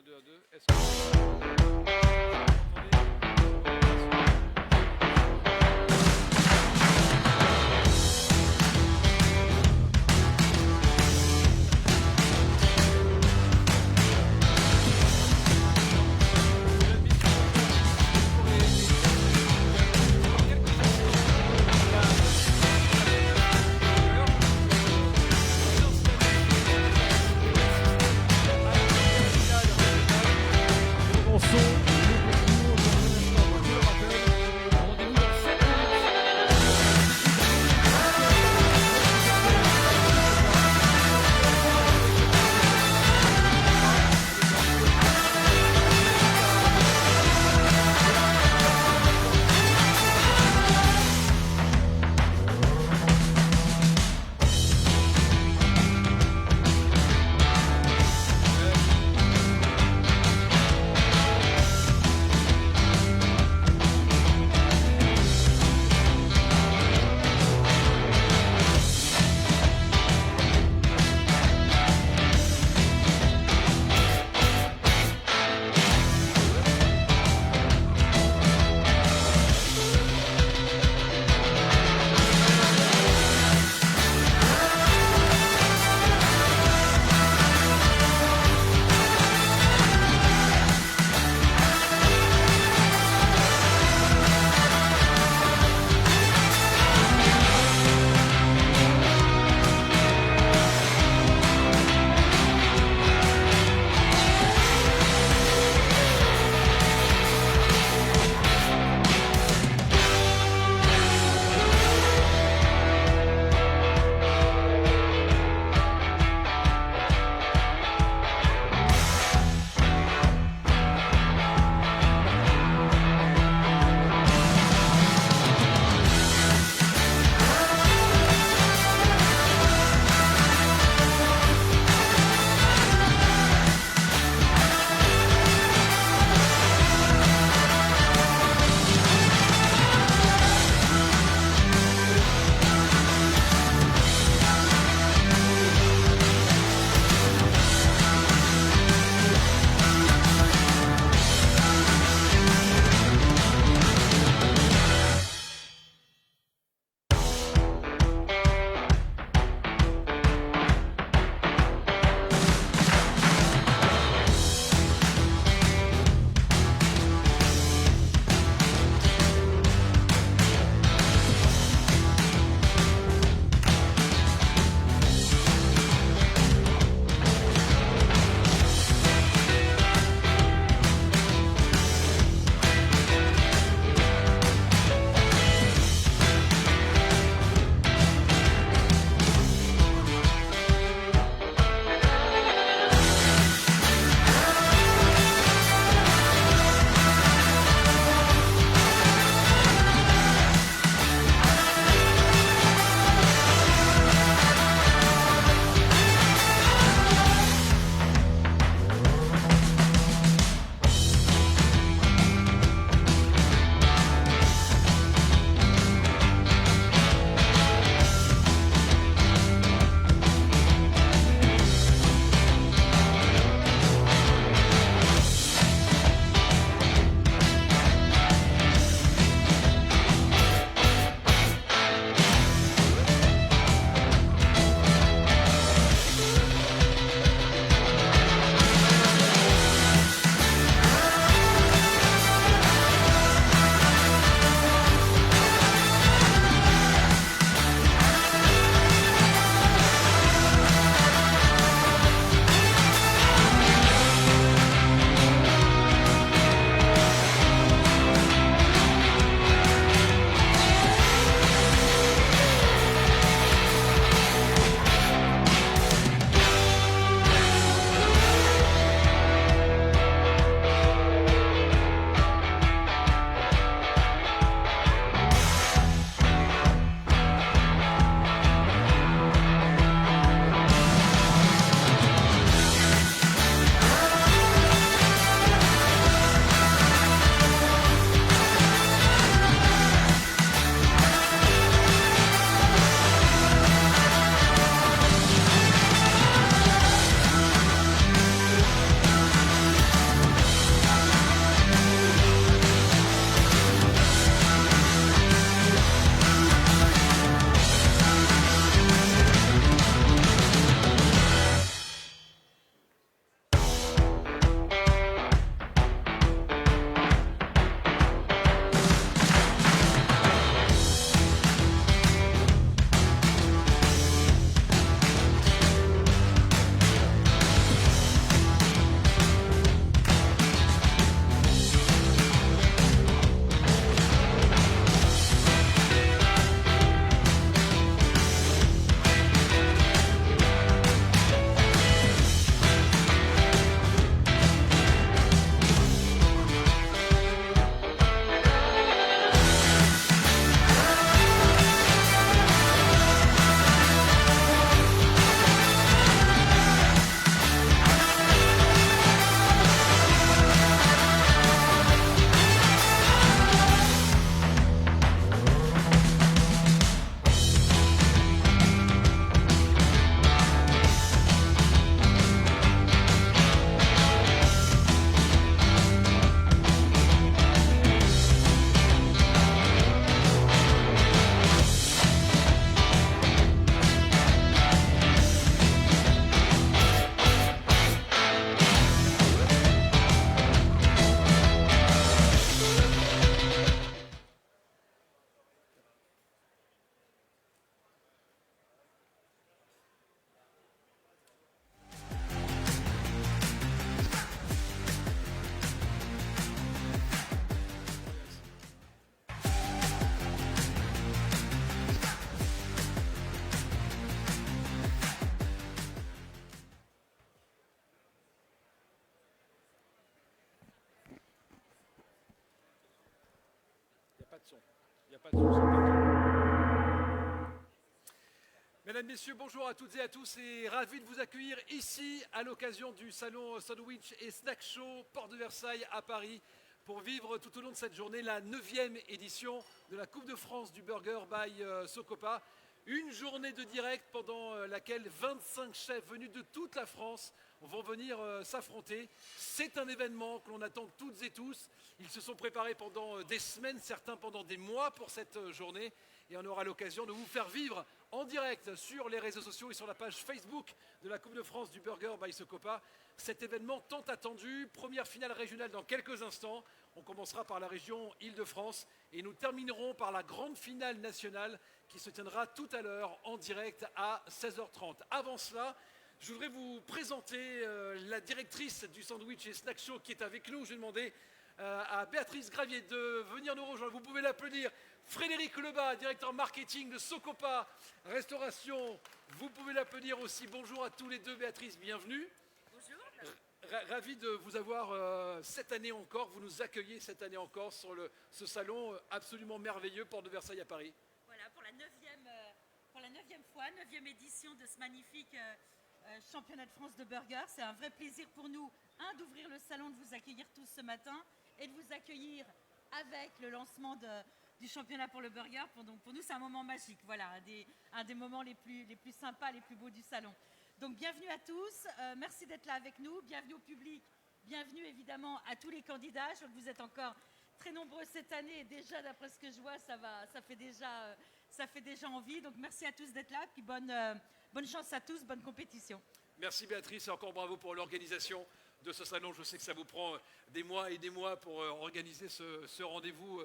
2 à 2. Est-ce que vous entendez? Bon son de son. Il n'y a pas de souci. Mesdames, Messieurs, bonjour à toutes et à tous et ravi de vous accueillir ici à l'occasion du salon Sandwich et Snack Show Porte de Versailles à Paris pour vivre tout au long de cette journée la 9e édition de la Coupe de France du Burger by Socopa. Une journée de direct pendant laquelle 25 chefs venus de toute la France vont venir s'affronter. C'est un événement que l'on attend toutes et tous. Ils se sont préparés pendant des semaines, certains pendant des mois pour cette journée. Et on aura l'occasion de vous faire vivre en direct sur les réseaux sociaux et sur la page Facebook de la Coupe de France du Burger by Socopa. Cet événement tant attendu, première finale régionale dans quelques instants. On commencera par la région Île-de-France et nous terminerons par la grande finale nationale qui se tiendra tout à l'heure en direct à 16h30. Avant cela, je voudrais vous présenter la directrice du Sandwich et Snack Show qui est avec nous. Je vais demander à Béatrice Gravier de venir nous rejoindre. Vous pouvez l'applaudir. Frédéric Lebas, directeur marketing de Socopa Restauration. Vous pouvez l'applaudir aussi. Bonjour à tous les deux. Béatrice, bienvenue. Bonjour. Ravi de vous avoir cette année encore. Vous nous accueillez cette année encore sur ce salon absolument merveilleux, Porte de Versailles à Paris. Voilà, pour la 9e fois, 9e édition de ce magnifique championnat de France de burger. C'est un vrai plaisir pour nous, d'ouvrir le salon, de vous accueillir tous ce matin et de vous accueillir avec le lancement du championnat pour le burger. Donc pour nous, c'est un moment magique. Voilà, un des moments les plus sympas, les plus beaux du salon. Donc bienvenue à tous, merci d'être là avec nous, bienvenue au public, bienvenue évidemment à tous les candidats. Je vois que vous êtes encore très nombreux cette année et déjà d'après ce que je vois, ça fait déjà envie. Donc merci à tous d'être là, puis bonne chance à tous, bonne compétition. Merci Béatrice et encore bravo pour l'organisation de ce salon. Je sais que ça vous prend des mois et des mois pour organiser ce rendez-vous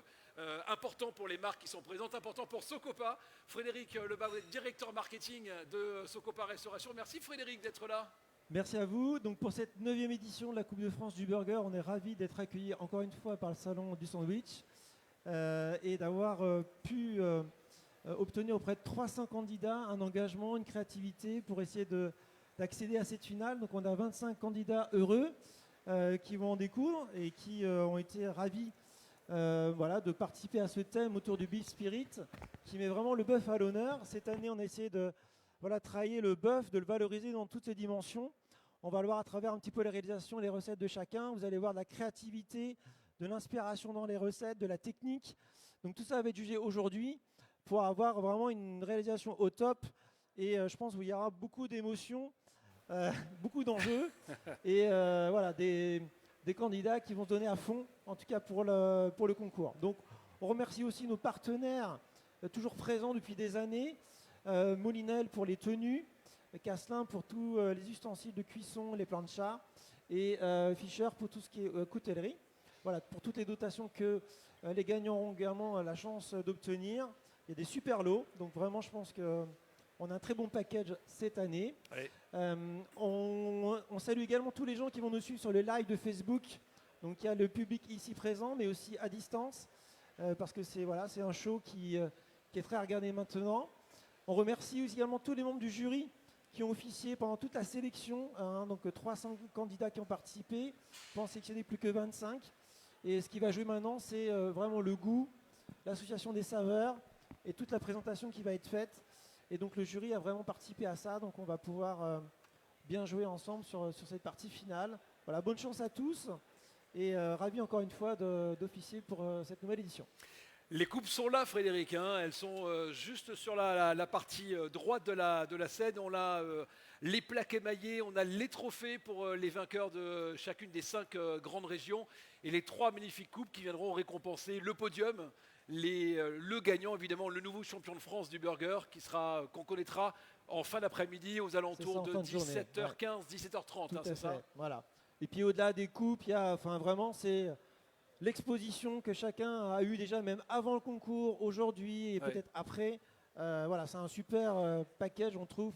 important pour les marques qui sont présentes, important pour Socopa. Frédéric Lebas, vous êtes directeur marketing de Socopa Restauration. Merci Frédéric d'être là. Merci à vous. Donc pour cette 9e édition de la Coupe de France du Burger, on est ravis d'être accueillis encore une fois par le salon du sandwich et d'avoir pu obtenir auprès de 300 candidats un engagement, une créativité pour essayer d'accéder à cette finale. Donc on a 25 candidats heureux qui vont en découdre et qui ont été ravis de participer à ce thème autour du beef spirit qui met vraiment le bœuf à l'honneur. Cette année, on a essayé de travailler le bœuf, de le valoriser dans toutes ses dimensions. On va le voir à travers un petit peu les réalisations, les recettes de chacun. Vous allez voir de la créativité, de l'inspiration dans les recettes, de la technique. Donc tout ça va être jugé aujourd'hui pour avoir vraiment une réalisation au top. Et je pense qu'il y aura beaucoup d'émotions, beaucoup d'enjeux. Et des candidats qui vont se donner à fond, en tout cas pour le concours. Donc on remercie aussi nos partenaires toujours présents depuis des années. Moulinel pour les tenues, Casselin pour tous les ustensiles de cuisson, les planchas, et Fischer pour tout ce qui est coutellerie. Voilà, pour toutes les dotations que les gagnants auront également la chance d'obtenir. Il y a des super lots, donc vraiment je pense qu'on a un très bon package cette année. Oui. On salue également tous les gens qui vont nous suivre sur le live de Facebook. Donc il y a le public ici présent, mais aussi à distance, parce que c'est un show qui est très regardé maintenant. On remercie aussi également tous les membres du jury qui ont officié pendant toute la sélection. Donc 300 candidats qui ont participé, pour en sélectionner plus que 25. Et ce qui va jouer maintenant, c'est vraiment le goût, l'association des saveurs et toute la présentation qui va être faite. Et donc le jury a vraiment participé à ça. Donc on va pouvoir bien jouer ensemble sur cette partie finale. Voilà, bonne chance à tous et ravi encore une fois d'officier pour cette nouvelle édition. Les coupes sont là, Frédéric. Elles sont juste sur la partie droite de la scène. On a les plaques émaillées, on a les trophées pour les vainqueurs de chacune des 5 grandes régions et les 3 magnifiques coupes qui viendront récompenser le podium, le gagnant, évidemment, le nouveau champion de France du burger qu'on connaîtra en fin d'après-midi aux alentours de 17h15, 17h30. C'est ça. Voilà. Et puis au-delà des coupes, il y a vraiment c'est l'exposition que chacun a eue déjà même avant le concours, aujourd'hui et peut-être après. C'est un super package, on trouve.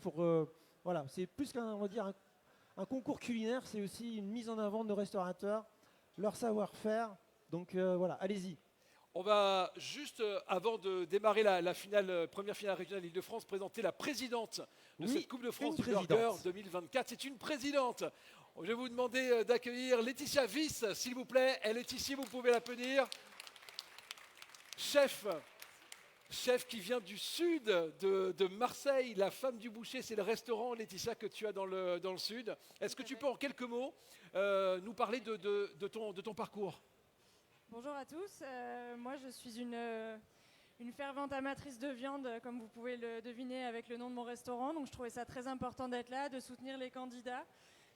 C'est plus un concours culinaire, c'est aussi une mise en avant de nos restaurateurs, leur savoir-faire. Donc allez-y. On va juste, avant de démarrer la première finale régionale d'Île-de-France, présenter la présidente de cette Coupe de France du Burger 2024. C'est une présidente. Je vais vous demander d'accueillir Laetitia Wyss, s'il vous plaît. Elle est ici, vous pouvez l'applaudir. chef. Chef qui vient du sud de Marseille, la femme du boucher, c'est le restaurant, Laetitia, que tu as dans le sud. Est-ce que tu peux en quelques mots nous parler de ton parcours? Bonjour à tous, moi je suis une fervente amatrice de viande, comme vous pouvez le deviner avec le nom de mon restaurant, donc je trouvais ça très important d'être là, de soutenir les candidats.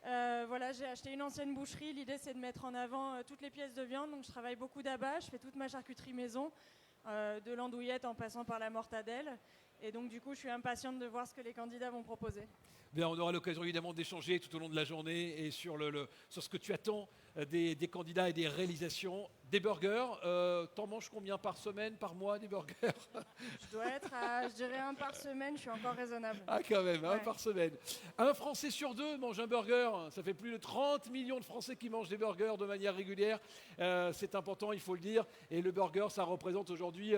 Voilà, j'ai acheté une ancienne boucherie, l'idée c'est de mettre en avant toutes les pièces de viande, donc je travaille beaucoup d'abats, je fais toute ma charcuterie maison, de l'andouillette en passant par la mortadelle, et donc du coup je suis impatiente de voir ce que les candidats vont proposer. Bien, on aura l'occasion évidemment d'échanger tout au long de la journée et sur ce que tu attends des candidats et des réalisations. Des burgers, t'en manges combien par semaine, par mois, des burgers? Je dois être à, je dirais, un par semaine, je suis encore raisonnable. Ah quand même, un Ouais. par semaine. Un Français sur deux mange un burger. Ça fait plus de 30 millions de Français qui mangent des burgers de manière régulière. C'est important, il faut le dire. Et le burger, ça représente aujourd'hui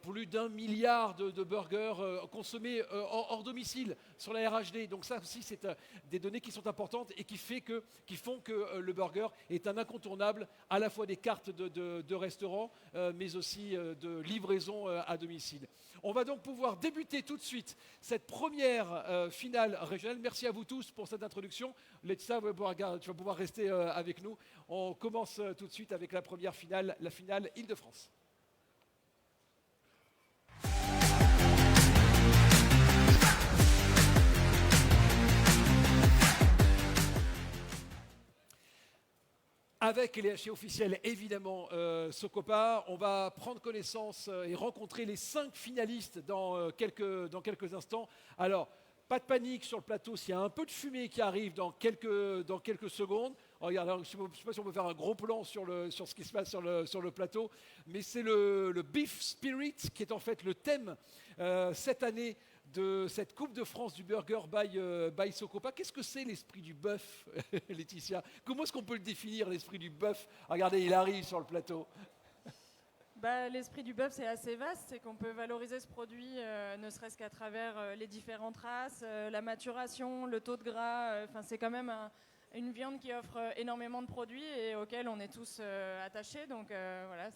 plus d'1 milliard de burgers consommés hors domicile sur la RHD. Donc ça aussi, c'est des données qui sont importantes et qui font que le burger est un incontournable à la fois des cartes de restaurants, mais aussi de livraison à domicile. On va donc pouvoir débuter tout de suite cette première finale régionale. Merci à vous tous pour cette introduction. Laetitia, tu vas pouvoir rester avec nous. On commence tout de suite avec la première finale, la finale Île-de-France. Avec les hachés officiels, évidemment, Socopa, on va prendre connaissance et rencontrer les 5 finalistes dans quelques instants. Alors, pas de panique sur le plateau, s'il y a un peu de fumée qui arrive dans quelques secondes. Regarde, alors, je ne sais pas si on peut faire un gros plan sur ce qui se passe sur le plateau, mais c'est le Beef Spirit qui est en fait le thème cette année de cette Coupe de France du Burger by Socopa. Qu'est-ce que c'est l'esprit du bœuf, Laetitia? Comment est-ce qu'on peut le définir, l'esprit du bœuf? Regardez, il arrive sur le plateau. L'esprit du bœuf, c'est assez vaste, c'est qu'on peut valoriser ce produit, ne serait-ce qu'à travers les différentes races, la maturation, le taux de gras. C'est quand même une viande qui offre énormément de produits et auquel on est tous attachés. Donc voilà,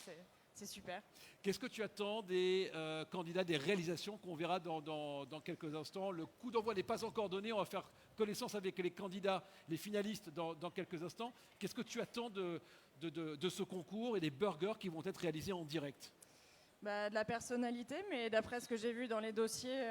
c'est super. Qu'est-ce que tu attends des candidats, des réalisations qu'on verra dans quelques instants? Le coup d'envoi n'est pas encore donné, on va faire connaissance avec les candidats, les finalistes dans quelques instants. Qu'est-ce que tu attends de ce concours et des burgers qui vont être réalisés en direct? De la personnalité, mais d'après ce que j'ai vu dans les dossiers,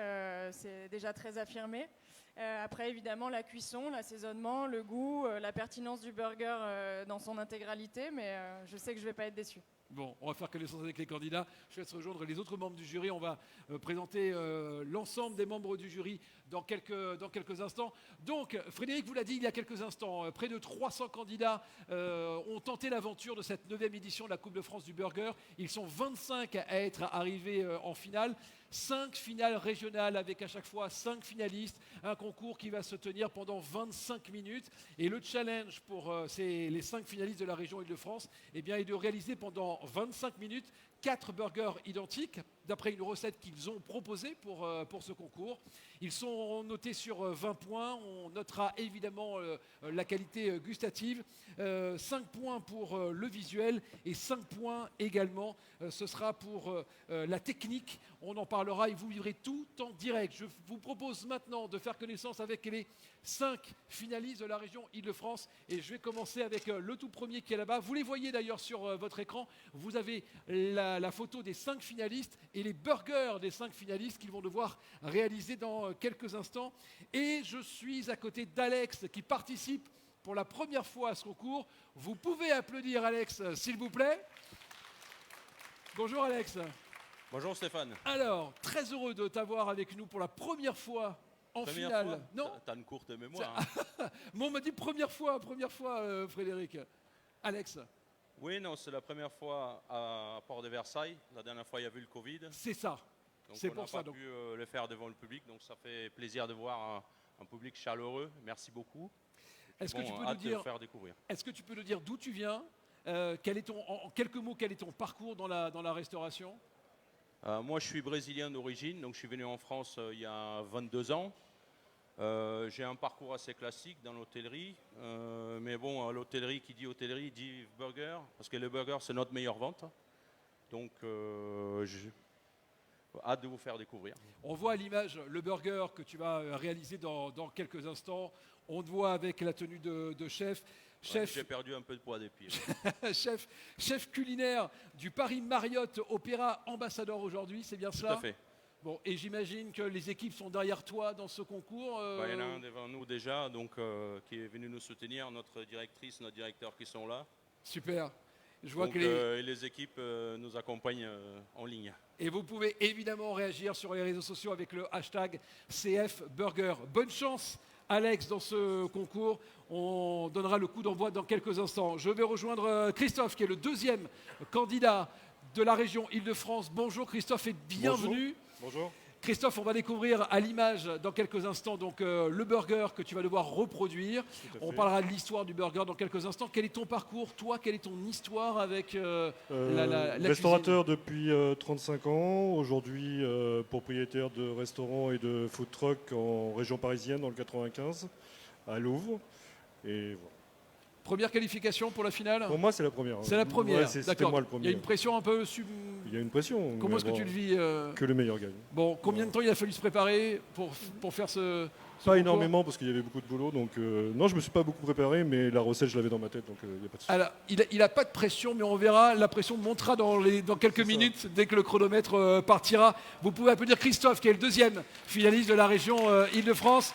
c'est déjà très affirmé. Après, évidemment, la cuisson, l'assaisonnement, le goût, la pertinence du burger dans son intégralité, mais je sais que je ne vais pas être déçue. Bon, on va faire connaissance avec les candidats. Je laisse rejoindre les autres membres du jury. On va présenter l'ensemble des membres du jury dans quelques instants. Donc, Frédéric vous l'a dit il y a quelques instants, près de 300 candidats ont tenté l'aventure de cette 9e édition de la Coupe de France du Burger. Ils sont 25 à être arrivés en finale. 5 finales régionales avec à chaque fois 5 finalistes, un concours qui va se tenir pendant 25 minutes. Et le challenge pour les 5 finalistes de la région Île-de-France est de réaliser pendant 25 minutes 4 burgers identiques, d'après une recette qu'ils ont proposée pour ce concours. Ils sont notés sur 20 points. On notera évidemment la qualité gustative. 5 points pour le visuel et 5 points également. Ce sera pour la technique. On en parlera et vous vivrez tout en direct. Je vous propose maintenant de faire connaissance avec les 5 finalistes de la région Île-de-France. Et je vais commencer avec le tout premier qui est là-bas. Vous les voyez d'ailleurs sur votre écran. Vous avez la photo des 5 finalistes et les burgers des 5 finalistes qu'ils vont devoir réaliser dans quelques instants. Et je suis à côté d'Alex qui participe pour la première fois à ce concours. Vous pouvez applaudir Alex, s'il vous plaît. Bonjour Alex. Bonjour Stéphane. Alors, très heureux de t'avoir avec nous pour la première fois en finale. Fois Non, T'as une courte mémoire. Hein. mais on m'a dit première fois, Frédéric. Alex, Oui, non, c'est la première fois à Port de Versailles. La dernière fois, il y a eu le Covid. c'est ça. Donc C'est on pour n'a ça, pas donc. pu le faire devant le public. Donc ça fait plaisir de voir un public chaleureux. Merci beaucoup. Est-ce que tu peux nous hâte de dire, le faire découvrir. est-ce que tu peux nous dire d'où tu viens? En quelques mots, quel est ton parcours dans la restauration? Moi, je suis brésilien d'origine. Donc je suis venu en France il y a 22 ans. J'ai un parcours assez classique dans l'hôtellerie. Mais bon, l'hôtellerie, qui dit hôtellerie, dit burger. Parce que le burger, c'est notre meilleure vente. Donc, j'ai hâte de vous faire découvrir. On voit à l'image le burger que tu vas réaliser dans quelques instants. On te voit avec la tenue de chef. Ouais, j'ai perdu un peu de poids depuis. Chef culinaire du Paris Marriott Opéra Ambassador aujourd'hui, c'est bien Tout cela? à fait. Bon, et j'imagine que les équipes sont derrière toi dans ce concours. Il y en a un devant nous déjà, donc, qui est venu nous soutenir, notre directrice, notre directeur qui sont là. Super. Je vois Donc, que et les équipes nous accompagnent en ligne. Et vous pouvez évidemment réagir sur les réseaux sociaux avec le hashtag CFBurger. Bonne chance, Alex, dans ce concours. On donnera le coup d'envoi dans quelques instants. Je vais rejoindre Christophe, qui est le deuxième candidat de la région Île-de-France. Bonjour Christophe et bienvenue. Bonjour. Christophe, on va découvrir à l'image dans quelques instants donc, le burger que tu vas devoir reproduire. On parlera de l'histoire du burger dans quelques instants. Quel est ton parcours, toi? Quelle est ton histoire avec la restaurateur depuis 35 ans, aujourd'hui propriétaire de restaurants et de food truck en région parisienne dans le 95, à Louvre. Et voilà. Première qualification pour la finale? Pour moi, c'est la première. C'est la première, Ouais, c'était d'accord. moi le premier. Il y a une pression un peu... Il y a une pression. Comment est-ce que bon, tu le vis Que le meilleur gagne. Bon, combien de temps il a fallu se préparer pour faire ce Pas concours? énormément parce qu'il y avait beaucoup de boulot. Donc, non, je ne me suis pas beaucoup préparé, mais la recette, je l'avais dans ma tête, donc il n'y a pas de souci. Alors, il n'a pas de pression, mais on verra. La pression montera dans quelques minutes, dès que le chronomètre partira. Vous pouvez applaudir Christophe, qui est le deuxième finaliste de la région Île-de-France.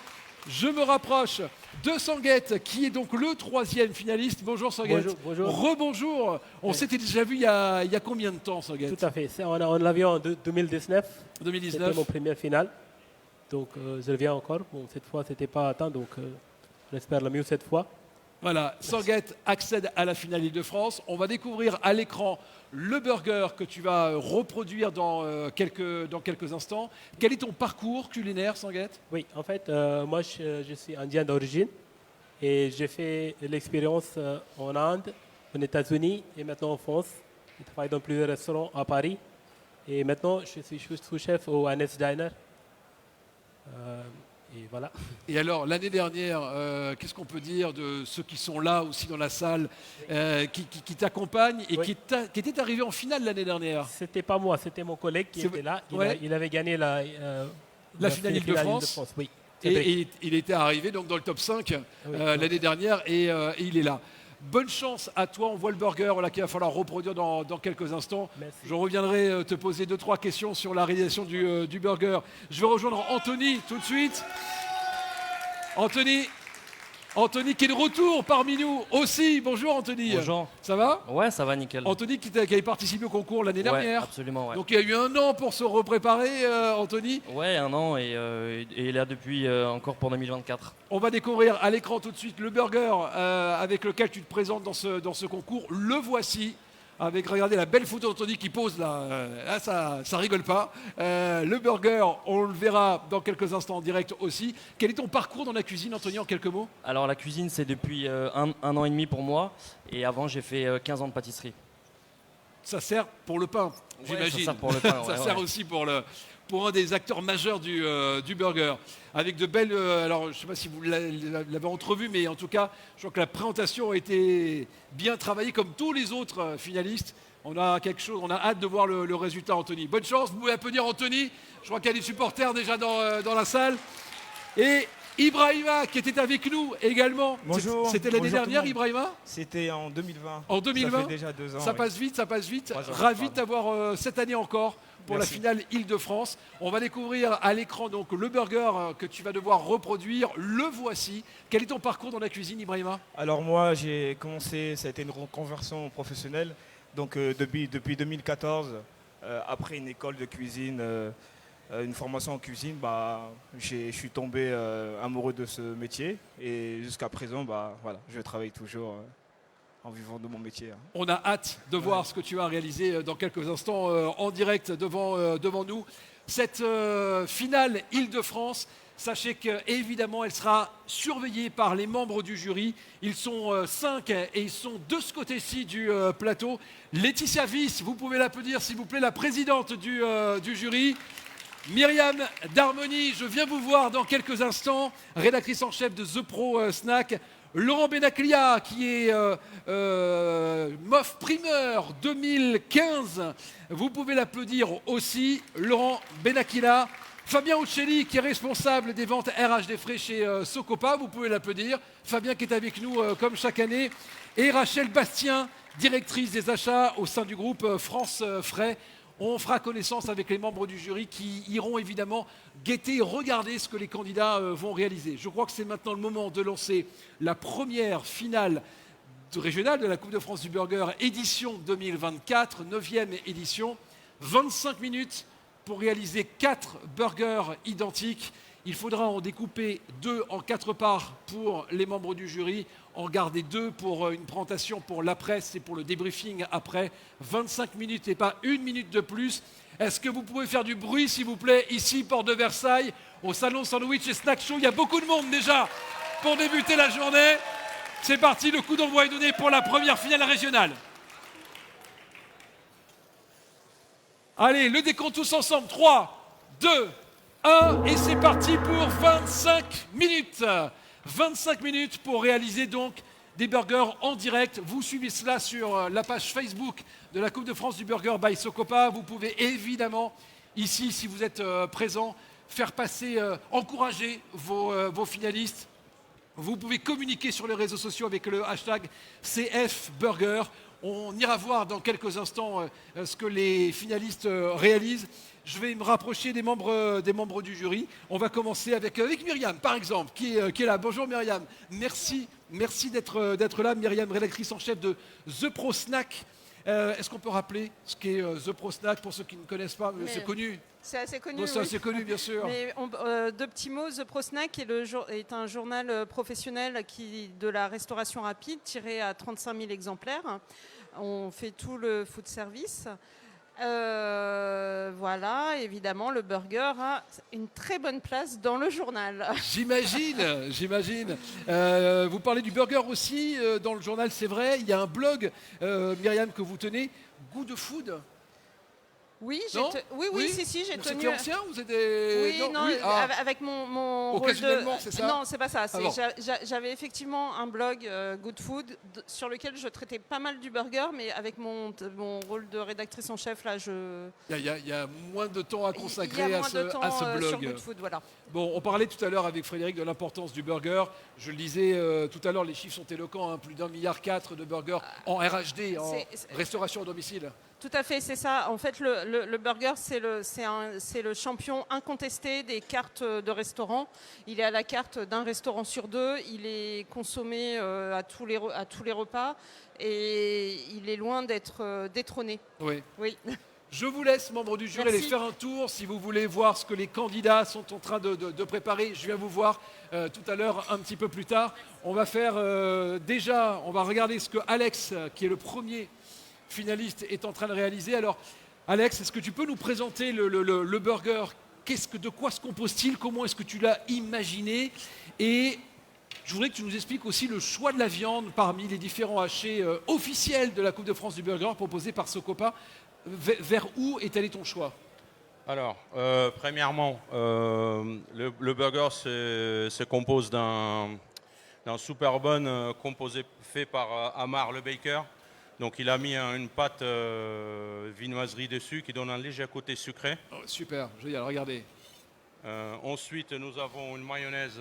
Je me rapproche de Sanguette, qui est donc le troisième finaliste. Bonjour Sanguette. Bonjour. Rebonjour. On s'était déjà vu il y a combien de temps, Sanguette? Tout à fait. On l'a vu en 2019. 2019. C'était mon première finale. Donc je reviens encore. Bon, cette fois, c'était pas atteint. Donc j'espère le mieux cette fois. Voilà, Sanguette accède à la finale Île-de-France. On va découvrir à l'écran le burger que tu vas reproduire dans quelques instants. Quel est ton parcours culinaire, Sanguette? Oui, en fait, moi, je suis indien d'origine. Et j'ai fait l'expérience en Inde, aux États-Unis et maintenant en France. Je travaille dans plusieurs restaurants à Paris. Et maintenant, je suis sous-chef au Anes Diner. Et voilà. Et alors, l'année dernière, qu'est-ce qu'on peut dire de ceux qui sont là aussi dans la salle, qui t'accompagnent et Oui. qui étaient arrivés en finale l'année dernière? C'était pas moi, c'était mon collègue qui C'est était là. ouais. Il avait gagné la finale Île-de-France. Oui. c'est vrai. Et il était arrivé donc dans le top 5 Oui. l'année dernière et il est là. Bonne chance à toi, on voit le burger voilà, qu'il va falloir reproduire dans quelques instants. Merci. Je reviendrai te poser 2-3 questions sur la réalisation du burger. Je vais rejoindre Anthony tout de suite. Anthony qui est de retour parmi nous aussi. Bonjour Anthony. Bonjour. Ça va? Ouais, ça va nickel. Anthony qui avait participé au concours l'année Ouais, dernière. absolument, ouais. Donc il y a eu un an pour se repréparer, Anthony. Ouais, un an et là depuis encore pour 2024. On va découvrir à l'écran tout de suite le burger avec lequel tu te présentes dans ce concours. Le voici. Avec, regardez la belle photo d'Anthony qui pose là, là ça rigole pas. Le burger, on le verra dans quelques instants en direct aussi. Quel est ton parcours dans la cuisine, Anthony, en quelques mots? Alors la cuisine, c'est depuis un an et demi pour moi. Et avant, j'ai fait 15 ans de pâtisserie. Ça sert pour le pain, Ouais, j'imagine. ça sert pour le pain, Ça ouais, sert ouais. aussi pour un des acteurs majeurs du burger. Avec de belles... alors, je ne sais pas si vous l'avez entrevu, mais en tout cas, je crois que la présentation a été bien travaillée, comme tous les autres finalistes. On a quelque chose, on a hâte de voir le résultat, Anthony. Bonne chance, vous pouvez applaudir Anthony. Je crois qu'il y a des supporters déjà dans la salle. Et Ibrahima, qui était avec nous également. Bonjour. C'était l'année Bonjour tout le dernière, monde. Ibrahima? C'était en 2020. En 2020, Ça fait déjà 2 ans. ça oui. passe vite, ça passe vite. 3 ans, Ravi pardon. de t'avoir cette année encore pour Merci. la finale Île-de-France. On va découvrir à l'écran donc le burger que tu vas devoir reproduire. Le voici. Quel est ton parcours dans la cuisine, Ibrahima? Alors moi, j'ai commencé, ça a été une reconversion professionnelle. Donc depuis 2014, après une école de cuisine, une formation en cuisine, je suis tombé amoureux de ce métier. Et jusqu'à présent, voilà, je travaille toujours en vivant de mon métier. Hein. On a hâte de voir ce que tu vas réaliser dans quelques instants en direct devant nous. Cette finale Île-de-France, sachez qu'évidemment, elle sera surveillée par les membres du jury. Ils sont 5 et ils sont de ce côté-ci du plateau. Laetitia Wyss, vous pouvez l'applaudir s'il vous plaît, la présidente du jury. Myriam Darmoni, je viens vous voir dans quelques instants, rédactrice en chef de The Pro Snack. Laurent Benaclia, qui est MOF Primeur 2015. Vous pouvez l'applaudir aussi. Laurent Benakila. Fabien Uccelli, qui est responsable des ventes RH des frais chez Socopa. Vous pouvez l'applaudir. Fabien qui est avec nous comme chaque année. Et Rachel Bastien, directrice des achats au sein du groupe France Frais. On fera connaissance avec les membres du jury qui iront évidemment guetter et regarder ce que les candidats vont réaliser. Je crois que c'est maintenant le moment de lancer la première finale régionale de la Coupe de France du Burger, édition 2024, 9e édition. 25 minutes pour réaliser 4 burgers identiques. Il faudra en découper 2 en 4 parts pour les membres du jury, en garder 2 pour une présentation pour la presse et pour le débriefing après. 25 minutes et pas 1 minute de plus. Est-ce que vous pouvez faire du bruit, s'il vous plaît, ici, porte de Versailles, au salon Sandwich et Snack Show. Il y a beaucoup de monde déjà pour débuter la journée. C'est parti, le coup d'envoi est donné pour la première finale régionale. Allez, le décompte tous ensemble. 3, 2, 1, et c'est parti pour 25 minutes. 25 minutes pour réaliser donc des burgers en direct. Vous suivez cela sur la page Facebook de la Coupe de France du Burger by Socopa. Vous pouvez évidemment, ici, si vous êtes présent, faire passer, encourager vos finalistes. Vous pouvez communiquer sur les réseaux sociaux avec le hashtag CFBurger. On ira voir dans quelques instants ce que les finalistes réalisent. Je vais me rapprocher des membres du jury. On va commencer avec Myriam, par exemple, qui est là. Bonjour Myriam. Merci d'être là. Myriam, rédactrice en chef de The Pro Snack. Est-ce qu'on peut rappeler ce qu'est The Pro Snack pour ceux qui ne connaissent pas? C'est connu. C'est assez connu. Bon, c'est assez connu, bien sûr. Mais deux petits mots. The Pro Snack est un journal professionnel de la restauration rapide, tiré à 35 000 exemplaires. On fait tout le food service. Voilà, évidemment, le burger a une très bonne place dans le journal. J'imagine. Vous parlez du burger aussi dans le journal, c'est vrai. Il y a un blog, Myriam, que vous tenez, Good Food. Oui, si, j'ai tenu. C'était ancien ou c'était... Oui, non, avec mon rôle occasionnellement, c'est ça? Non, c'est pas ça. Ah bon. J'avais effectivement un blog Good Food sur lequel je traitais pas mal du burger, mais avec mon rôle de rédactrice en chef, là, Il y a moins de temps à consacrer à ce blog. Sur Good Food, voilà. Bon, on parlait tout à l'heure avec Frédéric de l'importance du burger. Je le disais tout à l'heure, les chiffres sont éloquents, hein, plus d'1,4 milliard de burgers en RHD, en restauration à domicile. Tout à fait, c'est ça. En fait, le burger, c'est le champion incontesté des cartes de restaurants. Il est à la carte d'un restaurant sur 2. Il est consommé à tous les repas et il est loin d'être détrôné. Oui. Je vous laisse, membres du jury, Merci. aller faire un tour si vous voulez voir ce que les candidats sont en train de préparer. Je viens vous voir tout à l'heure, un petit peu plus tard. On va faire on va regarder ce que Alex, qui est le premier finaliste, est en train de réaliser. Alors, Alex, est-ce que tu peux nous présenter le burger? De quoi se compose-t-il? Comment est-ce que tu l'as imaginé? Et je voudrais que tu nous expliques aussi le choix de la viande parmi les différents hachés officiels de la Coupe de France du Burger proposés par Socopa. Vers où est allé ton choix? Alors, premièrement, le burger se compose d'un super bun fait par Amar le baker. Donc il a mis une pâte viennoiserie dessus qui donne un léger côté sucré. Oh, super, génial, regardez. Ensuite, nous avons une mayonnaise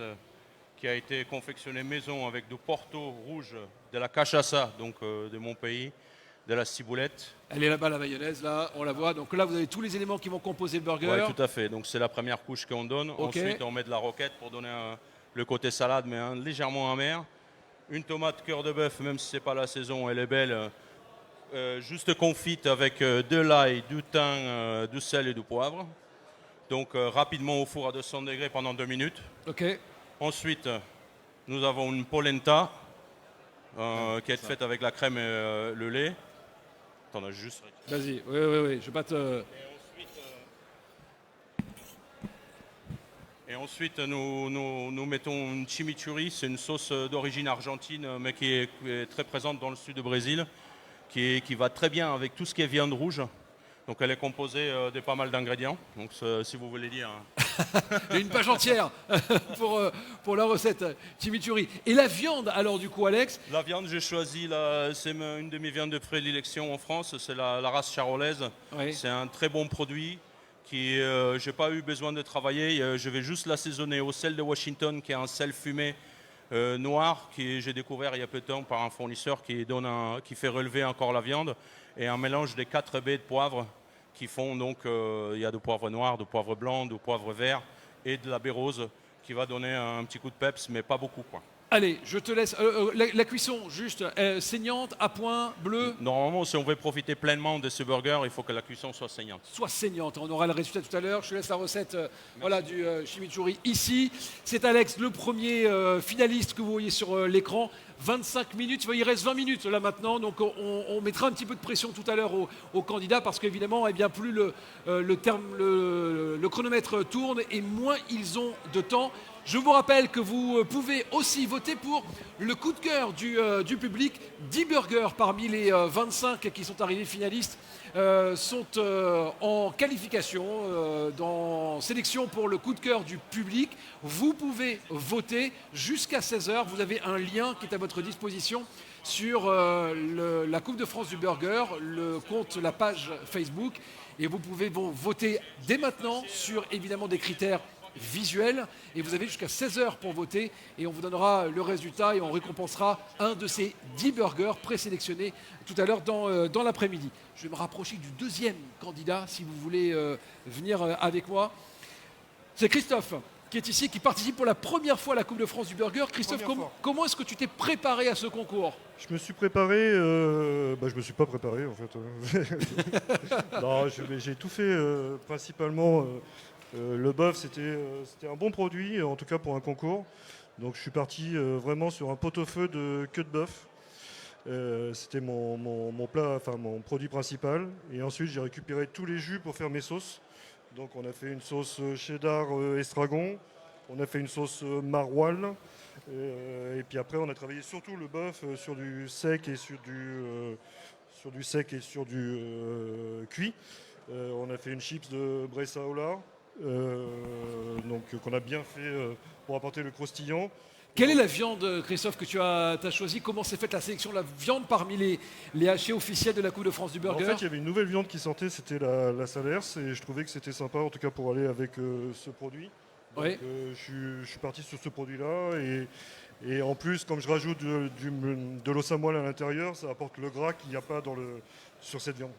qui a été confectionnée maison avec du Porto rouge, de la cachaça, donc de mon pays, de la ciboulette. Elle est là-bas, la mayonnaise, là, on la voit. Donc là, vous avez tous les éléments qui vont composer le burger. Oui, tout à fait. Donc c'est la première couche qu'on donne. Okay. Ensuite, on met de la roquette pour donner le côté salade, mais légèrement amer. Une tomate cœur de bœuf, même si ce n'est pas la saison, elle est belle. Juste confite avec de l'ail, du thym, du sel et du poivre. Donc rapidement au four à 200 degrés pendant 2 minutes. Ok. Ensuite, nous avons une polenta qui est faite avec la crème et le lait. T'en as juste... Vas-y, oui, je vais pas te... Et ensuite, nous mettons une chimichurri, c'est une sauce d'origine argentine, mais qui est très présente dans le sud du Brésil, qui va très bien avec tout ce qui est viande rouge. Donc elle est composée de pas mal d'ingrédients. Donc si vous voulez dire Il y a une page entière pour la recette chimichurri. Et la viande, alors du coup, Alex? La viande, j'ai choisi, c'est une de mes viandes de prédilection en France, c'est la race charolaise. Oui. C'est un très bon produit qui, j'ai pas eu besoin de travailler. Je vais juste l'assaisonner au sel de Washington, qui est un sel fumé noir, que j'ai découvert il y a peu de temps par un fournisseur qui fait relever encore la viande, et un mélange des 4 baies de poivre qui font donc, il y a de poivre noir, de poivre blanc, de poivre vert et de la baie rose qui va donner un petit coup de peps, mais pas beaucoup, quoi. Allez, je te laisse. La cuisson, juste, saignante, à point, bleu? Normalement, si on veut profiter pleinement de ce burger, il faut que la cuisson soit saignante. Soit saignante. On aura le résultat tout à l'heure. Je te laisse la recette du chimichurri ici. C'est Alex, le premier finaliste que vous voyez sur l'écran. 25 minutes, il reste 20 minutes là maintenant, donc on mettra un petit peu de pression tout à l'heure aux candidats parce qu'évidemment, plus le chronomètre tourne et moins ils ont de temps. Je vous rappelle que vous pouvez aussi voter pour le coup de cœur du public. 10 burgers parmi les 25 qui sont arrivés finalistes sont en qualification, dans sélection pour le coup de cœur du public. Vous pouvez voter jusqu'à 16h. Vous avez un lien qui est à votre disposition sur la Coupe de France du Burger, le compte, la page Facebook. Et vous pouvez voter dès maintenant sur évidemment des critères visuel, et vous avez jusqu'à 16h pour voter et on vous donnera le résultat et on récompensera un de ces 10 burgers présélectionnés tout à l'heure dans l'après-midi. Je vais me rapprocher du deuxième candidat si vous voulez venir avec moi. C'est Christophe qui est ici, qui participe pour la première fois à la Coupe de France du Burger. Christophe, comment est-ce que tu t'es préparé à ce concours? Je me suis préparé, je me suis pas préparé en fait. Non, j'ai tout fait principalement. Le bœuf, c'était un bon produit, en tout cas pour un concours. Donc je suis parti vraiment sur un pot-au-feu de queue de bœuf. C'était mon plat, enfin mon produit principal. Et ensuite, j'ai récupéré tous les jus pour faire mes sauces. Donc on a fait une sauce cheddar estragon, on a fait une sauce maroilles. Et puis après, on a travaillé surtout le bœuf sur du sec et sur du cuit. On a fait une chips de bressaola. Donc qu'on a bien fait pour apporter le croustillant. Quelle est la viande, Christophe, que tu as choisie? Comment s'est faite la sélection de la viande parmi les hachés officiels de la Coupe de France du Burger? En fait, il y avait une nouvelle viande qui sortait, c'était la Salers, et je trouvais que c'était sympa, en tout cas pour aller avec ce produit. Donc, oui. Je suis parti sur ce produit-là, et en plus, comme je rajoute de l'os à moelle à l'intérieur, ça apporte le gras qu'il n'y a pas sur cette viande.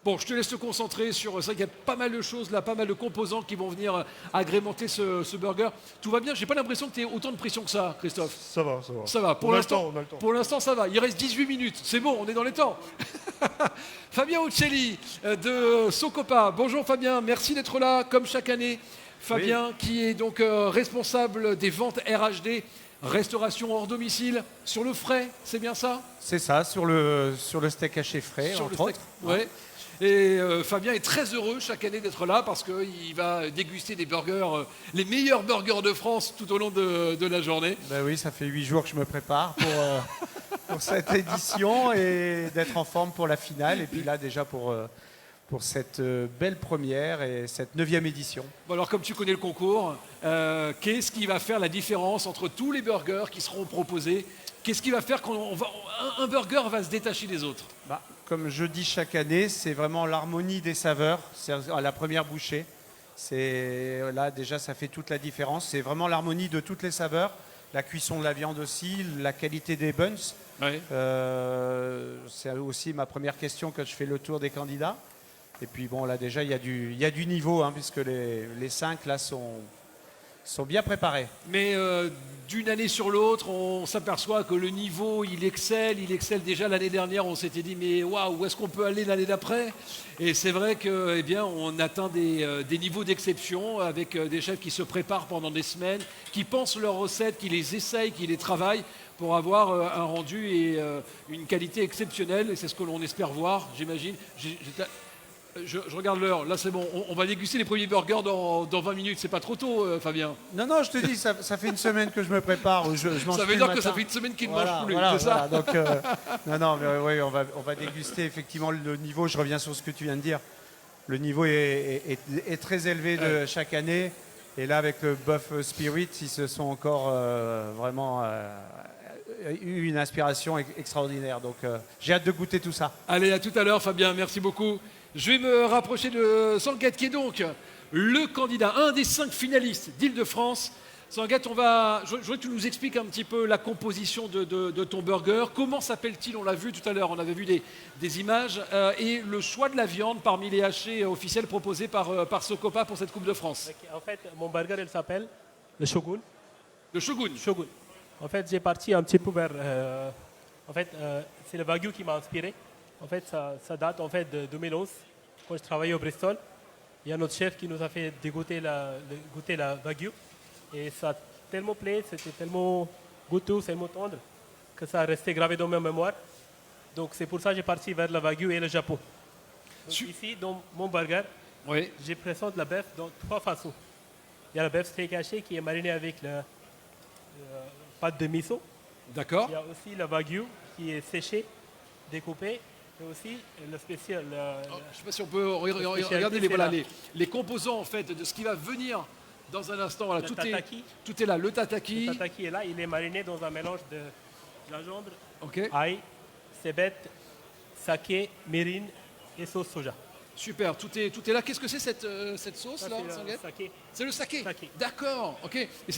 Bon, je te laisse te concentrer sur ça. Il y a pas mal de choses là, pas mal de composants qui vont venir agrémenter ce burger. Tout va bien? J'ai pas l'impression que tu aies autant de pression que ça, Christophe. Ça va. Ça va. Pour l'instant, ça va. Il reste 18 minutes. C'est bon, on est dans les temps. Fabien Uccelli de Socopa. Bonjour Fabien, merci d'être là comme chaque année. Fabien qui est donc responsable des ventes RHD. Restauration hors domicile, sur le frais, c'est bien ça? C'est ça, sur le steak haché frais, entre autres. Ouais. Et Fabien est très heureux chaque année d'être là parce qu'il va déguster des burgers, les meilleurs burgers de France tout au long de la journée. Ben oui, ça fait 8 jours que je me prépare pour cette édition et d'être en forme pour la finale. Et puis là, déjà pour cette belle première et cette 9e édition. Bon alors, comme tu connais le concours, qu'est-ce qui va faire la différence entre tous les burgers qui seront proposés? Qu'est-ce qui va faire qu'un burger va se détacher des autres? Comme je dis chaque année, c'est vraiment l'harmonie des saveurs. C'est à la première bouchée. Là, déjà, ça fait toute la différence. C'est vraiment l'harmonie de toutes les saveurs. La cuisson de la viande aussi, la qualité des buns. Oui. C'est aussi ma première question quand je fais le tour des candidats. Et puis bon, là déjà, il y a du niveau, puisque les 5 là sont bien préparés. Mais d'une année sur l'autre, on s'aperçoit que le niveau, il excelle déjà. L'année dernière, on s'était dit, mais waouh, où est-ce qu'on peut aller l'année d'après? Et c'est vrai que, on atteint des niveaux d'exception avec des chefs qui se préparent pendant des semaines, qui pensent leurs recettes, qui les essayent, qui les travaillent pour avoir un rendu et une qualité exceptionnelle. Et c'est ce que l'on espère voir, j'imagine. Je regarde l'heure, là c'est bon, on va déguster les premiers burgers dans 20 minutes, c'est pas trop tôt Fabien? Non, je te dis, ça fait une semaine que je me prépare. Je mange ça veut dire que ça fait une semaine qu'il ne mange plus, c'est ça? Donc, non, mais oui, on va déguster effectivement le niveau, je reviens sur ce que tu viens de dire. Le niveau est très élevé chaque année Et là, avec le Buff Spirit, ils se sont encore vraiment eu une inspiration extraordinaire. Donc, j'ai hâte de goûter tout ça. Allez, à tout à l'heure, Fabien. Merci beaucoup. Je vais me rapprocher de Sanguette, qui est donc le candidat, un des 5 finalistes d'Île-de-France. Sanguette, je voudrais que tu nous expliques un petit peu la composition de ton burger. Comment s'appelle-t-il? On l'a vu tout à l'heure, on avait vu des images. Et le choix de la viande parmi les hachés officiels proposés par Socopa pour cette Coupe de France. En fait, mon burger, il s'appelle le Shogun. Le Shogun. Shogun. En fait, j'ai parti un petit peu vers... c'est le Wagyu qui m'a inspiré. En fait, ça date en fait de 2011, quand je travaillais au Bristol. Il y a notre chef qui nous a fait goûter la Wagyu. Et ça a tellement plu, c'était tellement goûteux, tellement tendre, que ça a resté gravé dans ma mémoire. Donc c'est pour ça que j'ai parti vers la Wagyu et le Japon. Donc, ici, dans mon burger, je présente la bœuf dans 3 façons. Il y a la bœuf steak haché qui est marinée avec la pâte de miso. D'accord. Il y a aussi la Wagyu qui est séchée, découpée. Et aussi le spécial. Je ne sais pas si on peut regarder les composants en fait de ce qui va venir dans un instant. Voilà, tout est là. Le tataki. Le tataki est là, il est mariné dans un mélange de gingembre, okay, ail, cébette, saké, mirin et sauce soja. Super, tout est là. Qu'est-ce que c'est cette sauce là, Sanguette? C'est le saké. D'accord, ok. Et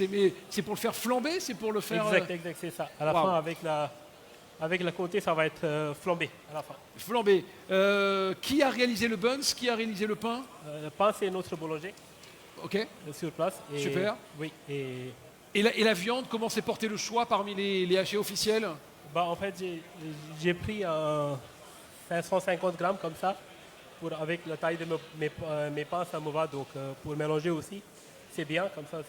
c'est pour le faire flamber, c'est pour le faire. Exact, c'est ça. À la fin, avec la côté, ça va être flambé à la fin. Flambé. Qui a réalisé le buns? Qui a réalisé le pain? Le pain, c'est notre boulanger. Ok. Sur place. Super. Oui. Et la viande, comment s'est porté le choix parmi les hachés officiels? En fait, j'ai pris 550 grammes comme ça. Avec la taille de mes pains, ça me va. Donc, pour mélanger aussi, c'est bien. Comme ça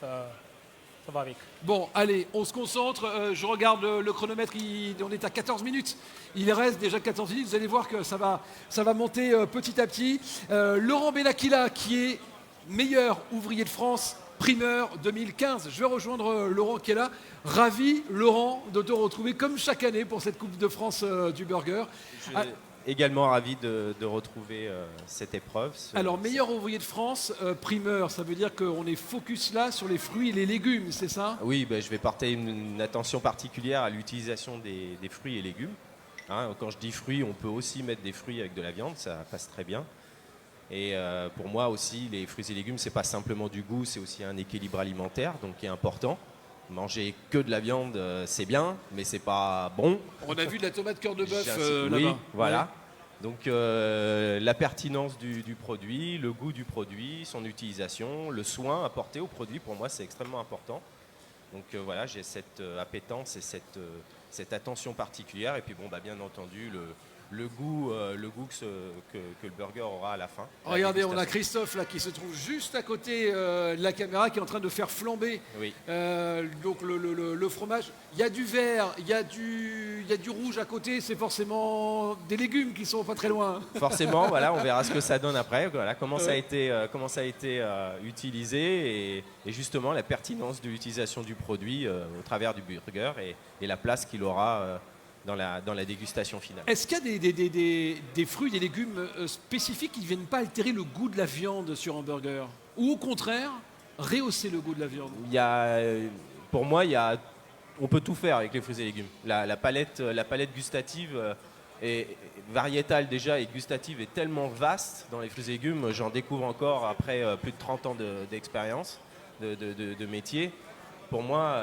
va avec. Bon, allez, on se concentre. Je regarde le chronomètre, on est à 14 minutes. Il reste déjà 14 minutes. Vous allez voir que ça va monter petit à petit. Laurent Bellakila, qui est meilleur ouvrier de France, primeur 2015. Je vais rejoindre Laurent qui est là. Ravi, Laurent, de te retrouver comme chaque année pour cette Coupe de France du burger. Également ravi de retrouver cette épreuve. Alors, meilleur ouvrier de France, primeur, ça veut dire qu'on est focus là sur les fruits et les légumes, c'est ça? Oui, je vais porter une attention particulière à l'utilisation des fruits et légumes. Quand je dis fruits, on peut aussi mettre des fruits avec de la viande, ça passe très bien. Et pour moi aussi, les fruits et légumes, c'est pas simplement du goût, c'est aussi un équilibre alimentaire, donc qui est important. Manger que de la viande, c'est bien, mais c'est pas bon. On a vu de la tomate cœur de bœuf là-bas. Oui, voilà. Donc la pertinence du produit, le goût du produit, son utilisation, le soin apporté au produit, pour moi, c'est extrêmement important. Donc voilà, j'ai cette appétence et cette attention particulière. Et puis bien entendu, le goût que le burger aura à la fin. Regardez, on a Christophe là qui se trouve juste à côté de la caméra, qui est en train de faire flamber donc le fromage. Il y a du vert, il y a du rouge à côté, c'est forcément des légumes qui sont pas très loin. Forcément, voilà, on verra ce que ça donne après, voilà, comment ça a été utilisé et justement la pertinence de l'utilisation du produit au travers du burger et la place qu'il aura dans la dégustation finale. Est-ce qu'il y a des fruits, des légumes spécifiques qui ne viennent pas altérer le goût de la viande sur un burger? Ou au contraire, rehausser le goût de la viande? Pour moi, on peut tout faire avec les fruits et légumes. La palette gustative est variétale déjà et gustative est tellement vaste dans les fruits et légumes. J'en découvre encore après plus de 30 ans d'expérience, de métier. Pour moi,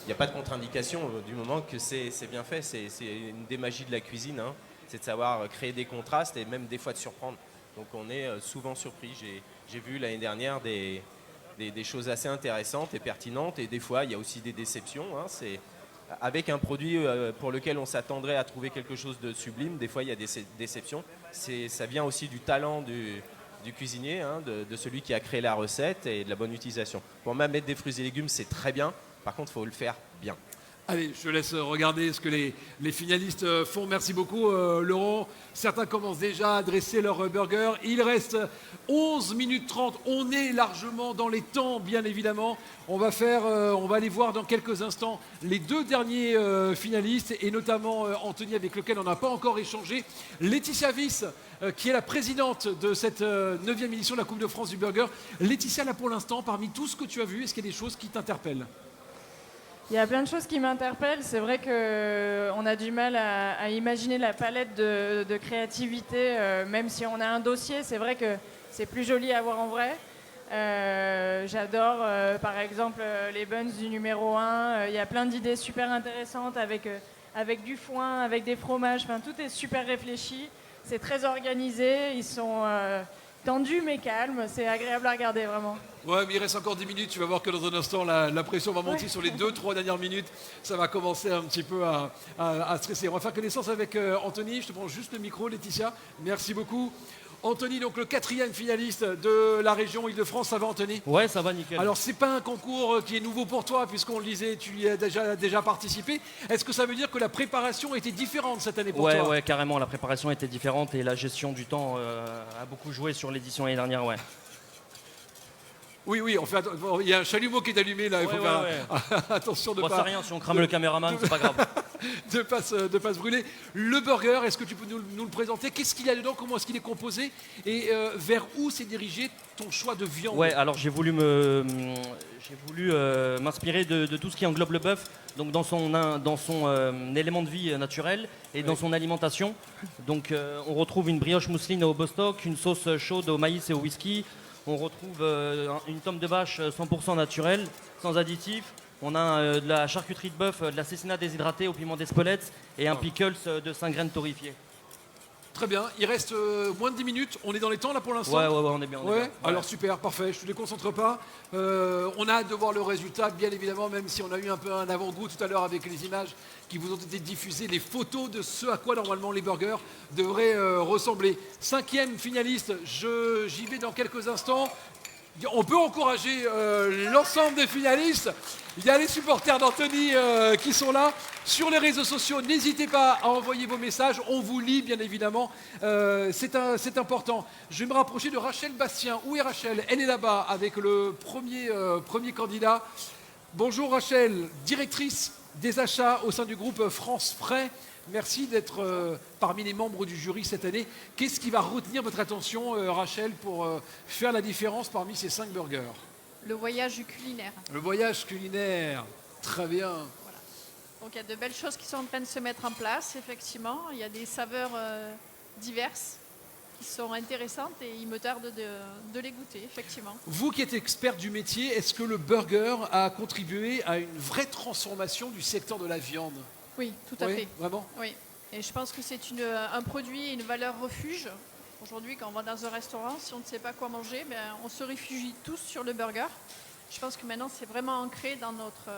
il n'y a pas de contre-indication du moment que c'est bien fait. C'est une des magies de la cuisine, c'est de savoir créer des contrastes et même des fois de surprendre. Donc on est souvent surpris. J'ai vu l'année dernière des choses assez intéressantes et pertinentes et des fois il y a aussi des déceptions. C'est avec un produit pour lequel on s'attendrait à trouver quelque chose de sublime, des fois il y a des déceptions. Ça vient aussi du talent du cuisinier, de celui qui a créé la recette et de la bonne utilisation. Pour moi, mettre des fruits et légumes, c'est très bien. Par contre, il faut le faire bien. Allez, je laisse regarder ce que les finalistes font. Merci beaucoup, Laurent. Certains commencent déjà à dresser leur burger. Il reste 11 minutes 30. On est largement dans les temps, bien évidemment. On va aller voir dans quelques instants les deux derniers finalistes, et notamment Anthony, avec lequel on n'a pas encore échangé. Laetitia Wyss, qui est la présidente de cette 9e édition de la Coupe de France du Burger. Laetitia, là pour l'instant, parmi tout ce que tu as vu, est-ce qu'il y a des choses qui t'interpellent ? Il y a plein de choses qui m'interpellent. C'est vrai qu'on a du mal à imaginer la palette de créativité, même si on a un dossier. C'est vrai que c'est plus joli à voir en vrai. J'adore, par exemple, les buns du numéro 1. Il y a plein d'idées super intéressantes avec du foin, avec des fromages. Enfin, tout est super réfléchi. C'est très organisé. Ils sont tendus mais calmes. C'est agréable à regarder, vraiment. Ouais, mais il reste encore 10 minutes. Tu vas voir que dans un instant, la pression va monter sur les 2-3 dernières minutes. Ça va commencer un petit peu à stresser. On va faire connaissance avec Anthony. Je te prends juste le micro, Laetitia. Merci beaucoup. Anthony, donc le 4e finaliste de la région Île-de-France. Ça va, Anthony ? Ouais, ça va, nickel. Alors, c'est pas un concours qui est nouveau pour toi, puisqu'on le disait, tu y as déjà participé. Est-ce que ça veut dire que la préparation était différente cette année pour toi ? Ouais, carrément. La préparation était différente et la gestion du temps a beaucoup joué sur l'édition l'année dernière, ouais. Oui, il y a un chalumeau qui est allumé là, il faut faire attention de pas... C'est rien, si on crame le caméraman, c'est pas grave. de pas se brûler. Le burger, est-ce que tu peux nous le présenter ? Qu'est-ce qu'il y a dedans ? Comment est-ce qu'il est composé ? Et vers où s'est dirigé ton choix de viande ? Ouais, alors j'ai voulu m'inspirer de tout ce qui englobe le bœuf, donc dans son élément de vie naturel et dans son alimentation. Donc on retrouve une brioche mousseline au Bostock, une sauce chaude au maïs et au whisky. On retrouve une tome de vache 100% naturelle, sans additifs. On a de la charcuterie de bœuf, de la cécina déshydratée au piment d'Espelette et un pickles de 5 graines torréfiées. Très bien, il reste moins de 10 minutes. On est dans les temps là pour l'instant ? Ouais, on est bien. Alors super, parfait, je ne te déconcentre pas. On a hâte de voir le résultat, bien évidemment, même si on a eu un peu un avant-goût tout à l'heure avec les images qui vous ont été diffusées, les photos de ce à quoi normalement les burgers devraient ressembler. 5e finaliste, j'y vais dans quelques instants. On peut encourager l'ensemble des finalistes. Il y a les supporters d'Anthony qui sont là. Sur les réseaux sociaux, n'hésitez pas à envoyer vos messages. On vous lit, bien évidemment. C'est important. Je vais me rapprocher de Rachel Bastien. Où est Rachel ? Elle est là-bas avec le premier candidat. Bonjour Rachel, directrice des achats au sein du groupe France Frais. Merci d'être parmi les membres du jury cette année. Qu'est-ce qui va retenir votre attention, Rachel, pour faire la différence parmi ces 5 burgers ? Le voyage culinaire. Le voyage culinaire, très bien. Voilà. Donc il y a de belles choses qui sont en train de se mettre en place, effectivement. Il y a des saveurs diverses qui sont intéressantes et il me tarde de les goûter, effectivement. Vous qui êtes experte du métier, est-ce que le burger a contribué à une vraie transformation du secteur de la viande ? Oui, tout à fait. Vraiment ? Oui. Et je pense que c'est un produit et une valeur refuge. Aujourd'hui, quand on va dans un restaurant, si on ne sait pas quoi manger, on se réfugie tous sur le burger. Je pense que maintenant, c'est vraiment ancré dans notre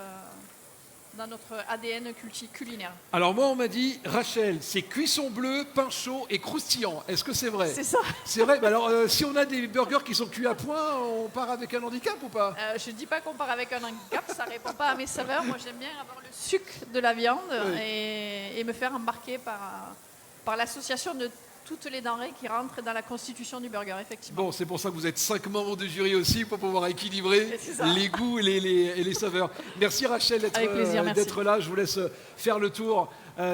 ADN culinaire. Alors moi, on m'a dit, Rachel, c'est cuisson bleue, pain chaud et croustillant. Est-ce que c'est vrai ? C'est ça. C'est vrai. Alors, si on a des burgers qui sont cuits à point, on part avec un handicap ou pas ? Je ne dis pas qu'on part avec un handicap, ça ne répond pas à mes saveurs. Moi, j'aime bien avoir le sucre de la viande et me faire embarquer par l'association de toutes les denrées qui rentrent dans la constitution du burger, effectivement. Bon, c'est pour ça que vous êtes 5 membres du jury aussi, pour pouvoir équilibrer les goûts et les saveurs. Merci Rachel d'être là. Je vous laisse faire le tour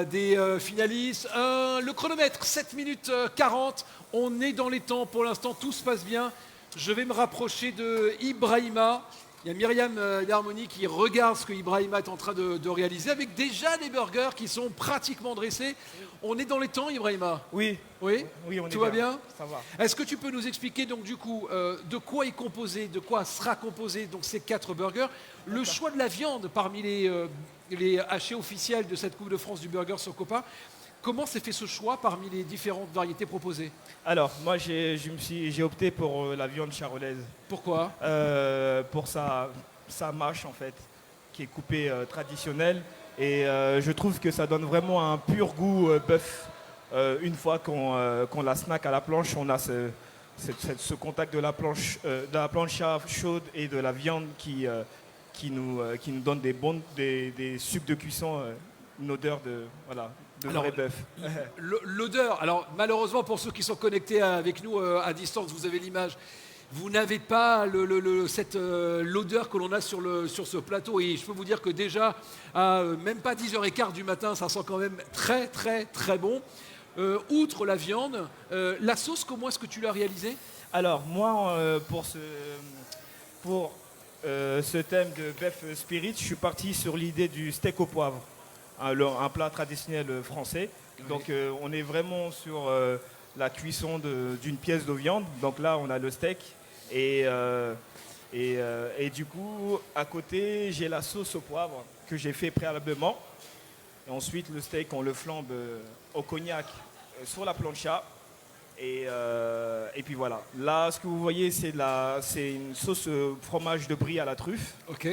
des finalistes. Le chronomètre, 7 minutes 40. On est dans les temps pour l'instant, tout se passe bien. Je vais me rapprocher de Ibrahima. Il y a Myriam d'Harmonie qui regarde ce que Ibrahima est en train de réaliser avec déjà des burgers qui sont pratiquement dressés. On est dans les temps, Ibrahima ? Oui. Oui, on est tout va bien ? Ça va. Est-ce que tu peux nous expliquer donc du coup de quoi est composé, de quoi sera composé donc ces 4 burgers ? Le choix de la viande parmi les hachés officiels de cette Coupe de France du Burger Socopa. Comment s'est fait ce choix parmi les différentes variétés proposées ? Alors, moi, j'ai opté pour la viande charolaise. Pourquoi ? Pour sa mâche, en fait, qui est coupée traditionnelle. Et je trouve que ça donne vraiment un pur goût bœuf. Une fois qu'on la snack à la planche, on a ce contact de la planche chaude et de la viande qui qui nous donnent des sucs de cuisson, une odeur de vrai bœuf. L'odeur, alors malheureusement pour ceux qui sont connectés avec nous à distance, vous avez l'image. Vous n'avez pas l'odeur que l'on a sur ce plateau. Et je peux vous dire que déjà, à même pas 10h15 du matin, ça sent quand même très très très bon. Outre la viande, la sauce, comment est-ce que tu l'as réalisée? Alors moi, pour ce thème de Bœuf Spirit, je suis parti sur l'idée du steak au poivre, un plat traditionnel français. Oui. Donc on est vraiment sur la cuisson d'une pièce de viande. Donc là, on a le steak. Et du coup, à côté, j'ai la sauce au poivre que j'ai fait préalablement. Et ensuite, le steak, on le flambe au cognac sur la plancha. Et puis voilà. Là, ce que vous voyez, c'est une sauce fromage de brie à la truffe. Ok.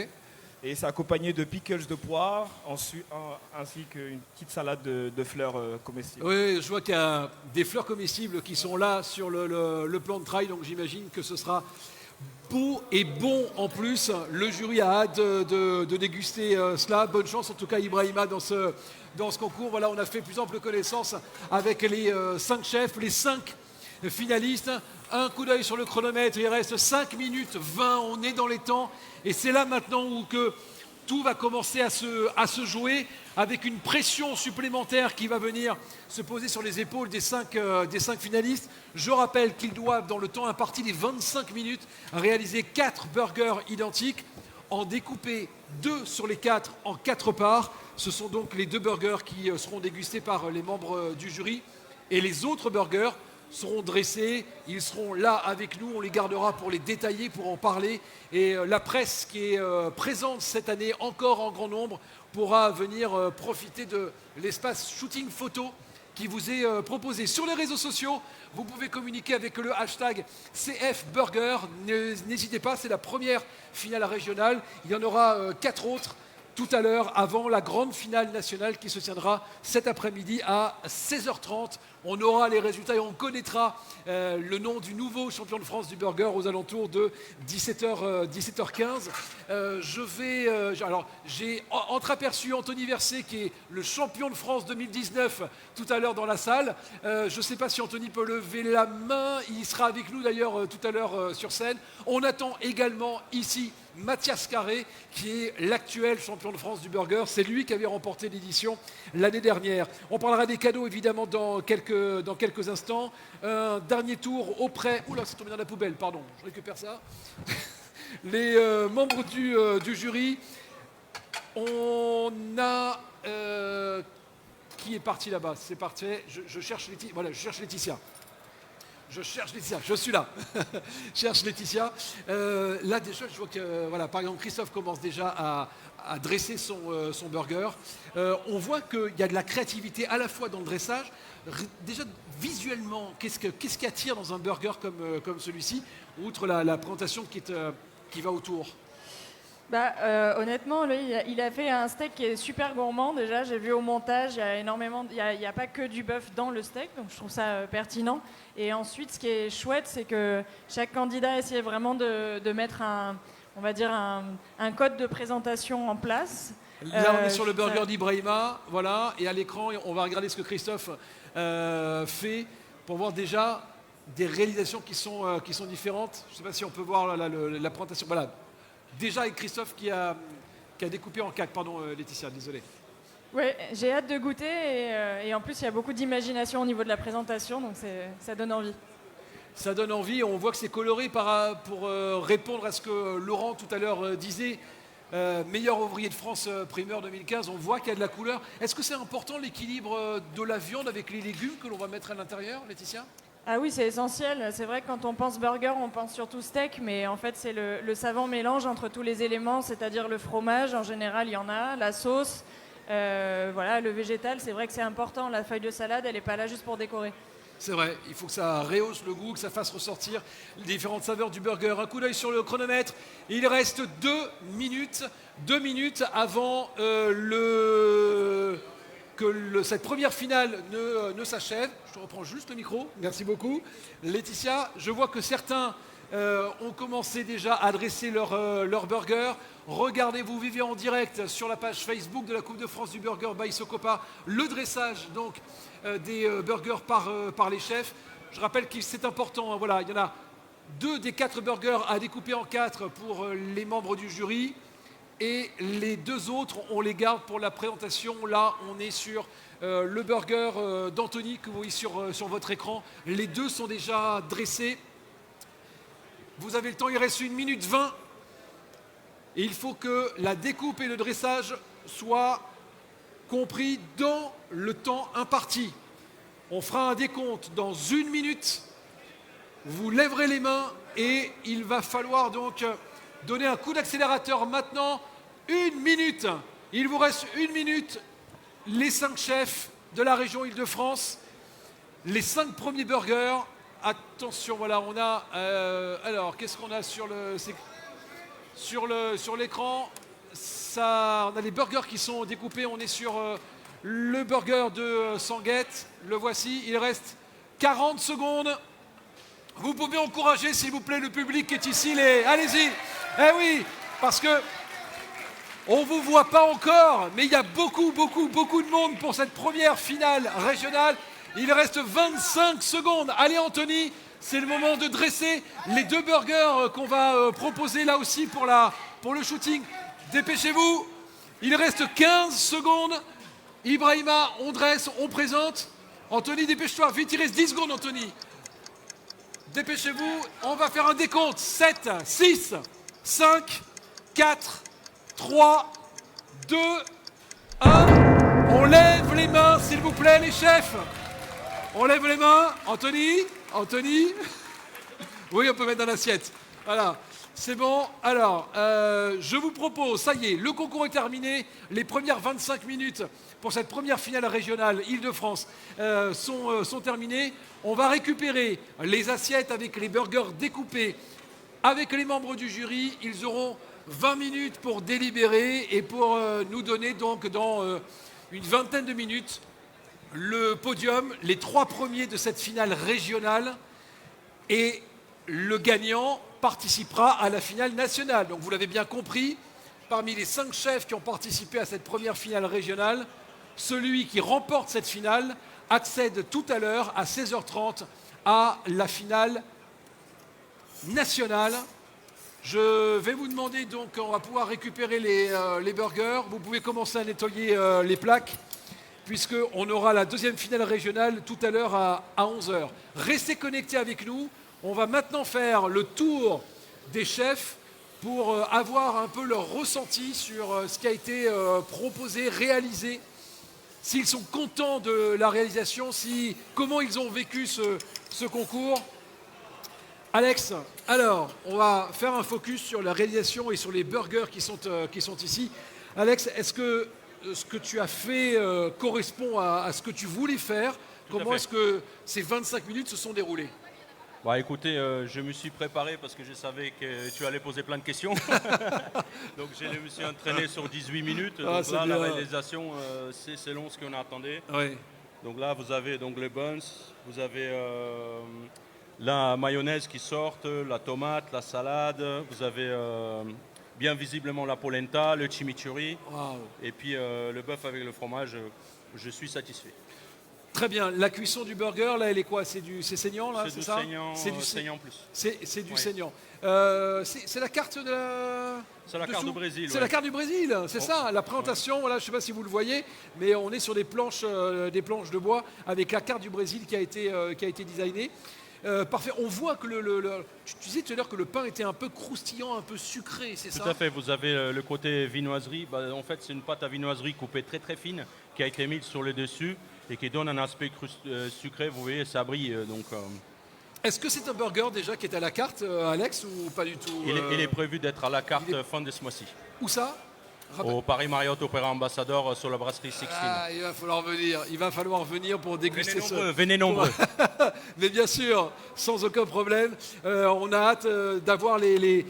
Et c'est accompagné de pickles de poire, ainsi qu'une petite salade de fleurs comestibles. Oui, je vois qu'il y a des fleurs comestibles qui sont là sur le plan de travail, donc j'imagine que ce sera beau et bon en plus. Le jury a hâte de déguster cela. Bonne chance en tout cas Ibrahima dans ce concours. Voilà, on a fait plus ample connaissance avec les 5 chefs, les 5 finalistes. Un coup d'œil sur le chronomètre, il reste 5 minutes 20, on est dans les temps. Et c'est là maintenant où que tout va commencer à se jouer avec une pression supplémentaire qui va venir se poser sur les épaules des 5 finalistes. Je rappelle qu'ils doivent, dans le temps imparti des 25 minutes, réaliser 4 burgers identiques, en découper 2 sur les 4 en 4 parts. Ce sont donc les 2 burgers qui seront dégustés par les membres du jury. Et les autres burgers seront dressés, ils seront là avec nous, on les gardera pour les détailler, pour en parler. Et la presse qui est présente cette année encore en grand nombre pourra venir profiter de l'espace shooting photo qui vous est proposé. Sur les réseaux sociaux, vous pouvez communiquer avec le hashtag CFBurger. N'hésitez pas, c'est la première finale régionale. Il y en aura 4 autres tout à l'heure, avant la grande finale nationale qui se tiendra cet après-midi à 16h30. On aura les résultats et on connaîtra le nom du nouveau champion de France du burger aux alentours de 17h15. J'ai entreaperçu Anthony Verset, qui est le champion de France 2019, tout à l'heure dans la salle. Je ne sais pas si Anthony peut lever la main. Il sera avec nous d'ailleurs tout à l'heure sur scène. On attend également ici Mathias Carré, qui est l'actuel champion de France du burger. C'est lui qui avait remporté l'édition l'année dernière. On parlera des cadeaux évidemment dans quelques instants. Un dernier tour auprès... Oula, c'est tombé dans la poubelle, pardon, je récupère ça. Les membres du jury. On a... qui est parti là-bas? C'est parti. Je cherche Laetitia. Voilà, je cherche Laetitia. Je suis là. Je cherche Laetitia. Là déjà, je vois que, voilà, par exemple, Christophe commence déjà à dresser son burger. On voit qu'il y a de la créativité à la fois dans le dressage. Déjà, visuellement, qu'est-ce qui attire dans un burger comme celui-ci, outre la présentation qui va autour? Honnêtement, lui, il a fait un steak qui est super gourmand. Déjà, j'ai vu au montage, il n'y a pas que du bœuf dans le steak, donc je trouve ça pertinent. Et ensuite, ce qui est chouette, c'est que chaque candidat essayait vraiment de mettre un code de présentation en place. Là, on est sur le burger d'Ibrahima, voilà, et à l'écran, on va regarder ce que Christophe fait pour voir déjà des réalisations qui sont différentes. Je ne sais pas si on peut voir la présentation. Voilà. Déjà avec Christophe qui a découpé en 4. Pardon Laetitia, désolé. Oui, j'ai hâte de goûter et en plus il y a beaucoup d'imagination au niveau de la présentation, donc ça donne envie. Ça donne envie, on voit que c'est coloré pour répondre à ce que Laurent tout à l'heure disait. Meilleur ouvrier de France primeur 2015, on voit qu'il y a de la couleur. Est-ce que c'est important l'équilibre de la viande avec les légumes que l'on va mettre à l'intérieur, Laetitia? Ah oui, c'est essentiel. C'est vrai que quand on pense burger, on pense surtout steak, mais en fait, c'est le savant mélange entre tous les éléments, c'est-à-dire le fromage, en général, il y en a, la sauce, voilà, le végétal, c'est vrai que c'est important. La feuille de salade, elle n'est pas là juste pour décorer. C'est vrai, il faut que ça rehausse le goût, que ça fasse ressortir les différentes saveurs du burger. Un coup d'œil sur le chronomètre. Il reste 2 minutes avant que cette première finale ne s'achève. Je reprends juste le micro, merci beaucoup. Laetitia, je vois que certains ont commencé déjà à dresser leur burger. Regardez, vous vivez en direct sur la page Facebook de la Coupe de France du Burger by Socopa, le dressage donc des burgers par les chefs. Je rappelle que c'est important, hein, voilà, il y en a 2 des 4 burgers à découper en 4 pour les membres du jury. Et les 2 autres, on les garde pour la présentation. Là, on est sur le burger d'Anthony que vous voyez sur votre écran. Les 2 sont déjà dressés. Vous avez le temps, il reste 1 minute 20. Et il faut que la découpe et le dressage soient compris dans le temps imparti. On fera un décompte dans 1 minute. Vous lèverez les mains et il va falloir donc donner un coup d'accélérateur maintenant. 1 minute. Il vous reste 1 minute. Les 5 chefs de la région Île-de-France. Les 5 premiers burgers. Attention, voilà, on a... alors, qu'est-ce qu'on a sur l'écran? On a les burgers qui sont découpés. On est sur le burger de Sanguette. Le voici. Il reste 40 secondes. Vous pouvez encourager, s'il vous plaît, le public qui est ici. Allez-y. Eh oui, parce que on ne vous voit pas encore, mais il y a beaucoup de monde pour cette première finale régionale. Il reste 25 secondes. Allez, Anthony, c'est le moment de dresser les 2 burgers qu'on va proposer là aussi pour le shooting. Dépêchez-vous. Il reste 15 secondes. Ibrahima, on dresse, on présente. Anthony, dépêche-toi. Vite, il reste 10 secondes, Anthony. Dépêchez-vous, on va faire un décompte. 7, 6, 5, 4, 3, 2, 1. On lève les mains, s'il vous plaît, les chefs. On lève les mains. Anthony. Oui, on peut mettre dans l'assiette. Voilà, c'est bon. Alors, je vous propose, ça y est, le concours est terminé. Les premières 25 minutes pour cette première finale régionale Île-de-France sont terminées. On va récupérer les assiettes avec les burgers découpés avec les membres du jury. Ils auront 20 minutes pour délibérer et pour nous donner donc dans une vingtaine de minutes le podium, les 3 premiers de cette finale régionale, et le gagnant participera à la finale nationale. Donc vous l'avez bien compris, parmi les 5 chefs qui ont participé à cette première finale régionale, celui qui remporte cette finale accède tout à l'heure à 16h30 à la finale nationale. Je vais vous demander donc, on va pouvoir récupérer les burgers. Vous pouvez commencer à nettoyer les plaques, puisqu'on aura la 2e finale régionale tout à l'heure à 11h. Restez connectés avec nous. On va maintenant faire le tour des chefs pour avoir un peu leur ressenti sur ce qui a été proposé, réalisé, s'ils sont contents de la réalisation, comment ils ont vécu ce concours. Alex, alors, on va faire un focus sur la réalisation et sur les burgers qui sont ici. Alex, est-ce que ce que tu as fait correspond à ce que tu voulais faire? Comment est-ce que ces 25 minutes se sont déroulées? Bah écoutez, je me suis préparé parce que je savais que tu allais poser plein de questions. Donc je me suis entraîné sur 18 minutes. Donc là, la réalisation, c'est selon ce qu'on attendait. Oui. Donc là, vous avez donc les buns, vous avez la mayonnaise qui sort, la tomate, la salade, vous avez bien visiblement la polenta, le chimichurri, et puis le bœuf avec le fromage. Je suis satisfait. Très bien. La cuisson du burger, là, elle est quoi? C'est saignant, là, c'est ça? C'est du saignant plus. C'est du saignant. C'est la carte de la... C'est la carte du Brésil. C'est la carte du Brésil, c'est ça. La présentation, voilà, je ne sais pas si vous le voyez, mais on est sur des planches de bois avec la carte du Brésil qui a été designée. Parfait. On voit que tu disais tout à l'heure que le pain était un peu croustillant, un peu sucré, c'est ça? Tout à fait. Vous avez le côté viennoiserie. En fait, c'est une pâte à viennoiserie coupée très très fine qui a été mise sur le dessus et qui donne un aspect sucré. Vous voyez, ça brille. Est-ce que c'est un burger déjà qui est à la carte, Alex, ou pas du tout? Il est prévu d'être à la carte fin de ce mois-ci. Où ça? Au Paris Marriott Opéra Ambassador sur la brasserie Sixtine. Ah, il va falloir venir pour déguster Venez nombreux. Mais bien sûr, sans aucun problème. On a hâte d'avoir les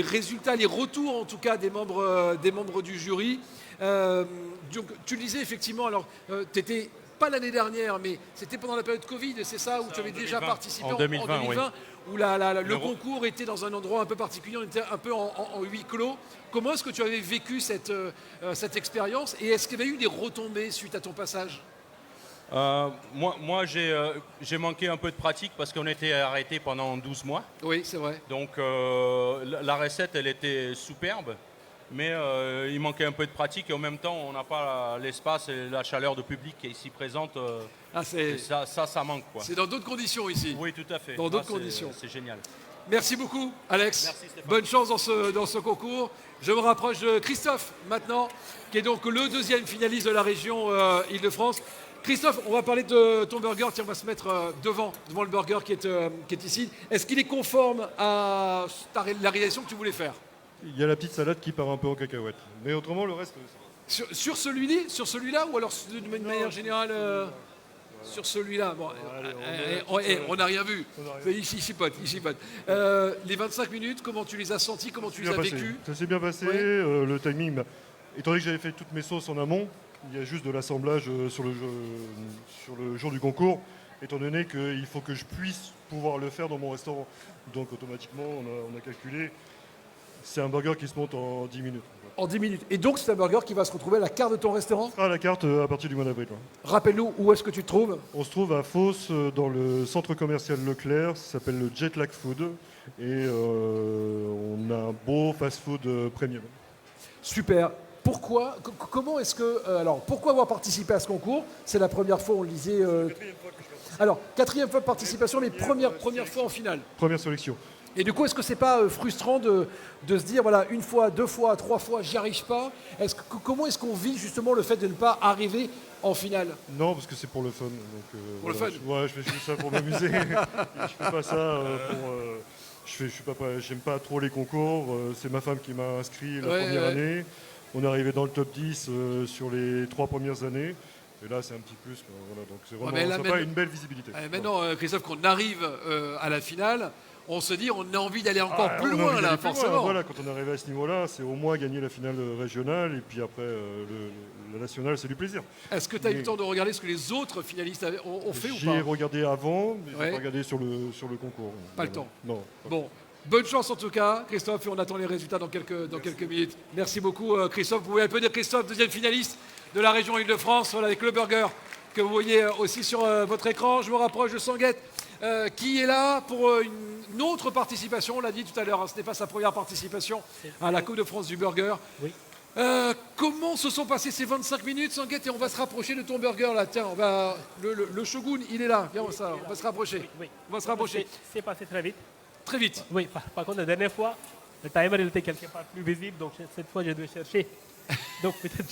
résultats, les retours en tout cas des membres du jury. Donc, tu le disais effectivement, alors tu n'étais pas l'année dernière, mais c'était pendant la période Covid, c'est ça, où tu avais déjà 2020. participé En 2020, oui. où le concours était dans un endroit un peu particulier, on était un peu en huis clos. Comment est-ce que tu avais vécu cette expérience et est-ce qu'il y avait eu des retombées suite à ton passage? Moi j'ai manqué un peu de pratique parce qu'on était arrêté pendant 12 mois. Oui, c'est vrai. Donc la recette, elle était superbe, mais il manquait un peu de pratique et en même temps, on n'a pas l'espace et la chaleur de public qui est ici présente. Ça manque, quoi. C'est dans d'autres conditions ici. Oui, tout à fait. Dans d'autres conditions. C'est génial. Merci beaucoup, Alex. Merci, Stéphane. Bonne chance dans ce concours. Je me rapproche de Christophe maintenant, qui est donc le deuxième finaliste de la région Île-de-France. Christophe, on va parler de ton burger. Tiens, on va se mettre devant le burger qui est ici. Est-ce qu'il est conforme à la réalisation que tu voulais faire? Il y a la petite salade qui part un peu en cacahuète. Mais autrement, le reste... Sur celui-là ou alors d'une manière générale sur celui-là? Bon, on n'a rien vu. Il chipote. Les 25 minutes, comment tu les as sentis? Comment tu les as vécues? Ça s'est bien passé. Ouais. Le timing, étant donné que j'avais fait toutes mes sauces en amont, il y a juste de l'assemblage sur le jour du concours, étant donné qu'il faut que je puisse pouvoir le faire dans mon restaurant. Donc automatiquement, on a calculé, c'est un burger qui se monte en 10 minutes. En 10 minutes. Et donc c'est un burger qui va se retrouver à la carte de ton restaurant? On sera à la carte à partir du mois d'avril. Ouais. Rappelle-nous, où est-ce que tu te trouves? On se trouve à Fos, dans le centre commercial Leclerc, ça s'appelle le Jet Lag Food. Et on a un beau fast-food premium. Super. Pourquoi avoir participé à ce concours? C'est la première fois, on le disait. Alors, quatrième fois de participation, mais première fois en finale. Première sélection. Et du coup, est-ce que c'est pas frustrant de se dire, voilà, une fois, deux fois, trois fois, j'y arrive pas? Comment est-ce qu'on vit justement le fait de ne pas arriver en finale? Non, parce que c'est pour le fun. Donc, pour le fun? Ouais, je fais juste ça pour m'amuser. Je fais pas ça pour... J'aime pas trop les concours. C'est ma femme qui m'a inscrit la première année. On est arrivé dans le top 10 sur les 3 premières années. Et là, c'est un petit plus. Voilà, donc c'est vraiment pas une belle visibilité. Maintenant, Christophe, qu'on arrive à la finale, on se dit on a envie d'aller encore plus loin, là, forcément. Voilà, quand on arrive à ce niveau-là, c'est au moins gagner la finale régionale. Et puis après, la nationale, c'est du plaisir. Est-ce que tu as eu le temps de regarder ce que les autres finalistes ont fait ou pas? J'ai regardé avant, mais j'ai pas regardé sur le concours. Pas le temps. Non. Bon. Bonne chance en tout cas, Christophe, et on attend les résultats dans quelques minutes. Merci beaucoup, Christophe. Vous pouvez applaudir Christophe, deuxième finaliste de la région Île-de-France, voilà, avec le burger que vous voyez aussi sur votre écran. Je me rapproche de Sanguette, qui est là pour une autre participation. On l'a dit tout à l'heure, hein, ce n'est pas sa première participation à la Coupe de France du burger. Oui. Comment se sont passées ces 25 minutes, Sanguette? Et on va se rapprocher de ton burger là. Tiens, le shogun, il est là. Viens, on va se rapprocher. Oui. On va se rapprocher. C'est passé très vite. Très vite. Oui, par contre, la dernière fois, le timer il était quelque part plus visible, donc cette fois, je dois chercher. Donc peut-être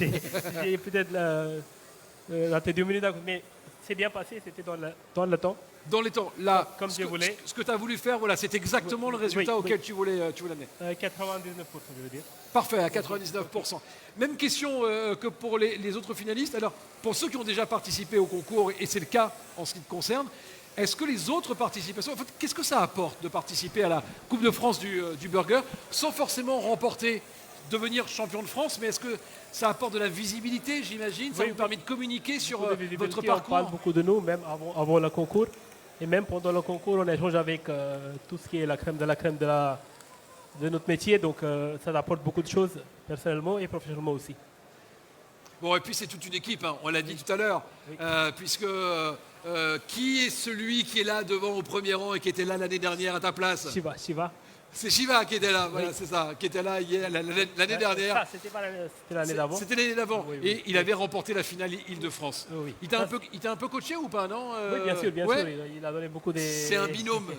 j'ai raté 2 minutes, mais c'est bien passé, c'était dans le temps. Dans les temps, là, comme je voulais. Ce que tu as voulu faire, voilà, c'est exactement le résultat auquel tu voulais amener. 99%, je veux dire. Parfait, à 99%. Même question que pour les autres finalistes. Alors, pour ceux qui ont déjà participé au concours, et c'est le cas en ce qui te concerne, est-ce que les autres participations, en fait, qu'est-ce que ça apporte de participer à la Coupe de France du burger sans forcément remporter, devenir champion de France, mais est-ce que ça apporte de la visibilité, j'imagine? Ça vous permet de communiquer sur votre parcours? On parle beaucoup de nous, même avant le concours. Et même pendant le concours, on échange avec tout ce qui est la crème de notre métier. Donc ça apporte beaucoup de choses, personnellement et professionnellement aussi. Bon, et puis c'est toute une équipe, hein, on l'a dit tout à l'heure, puisque qui est celui qui est là devant au premier rang et qui était là l'année dernière à ta place? Shiva. C'est Shiva qui était là, voilà, c'est ça, qui était là l'année dernière. C'était l'année d'avant. C'était l'année d'avant. Oui, et il avait remporté la finale Île-de-France. Oui. Il t'a un peu coaché ou pas, non? Oui, bien sûr. Il a donné beaucoup de... C'est un binôme.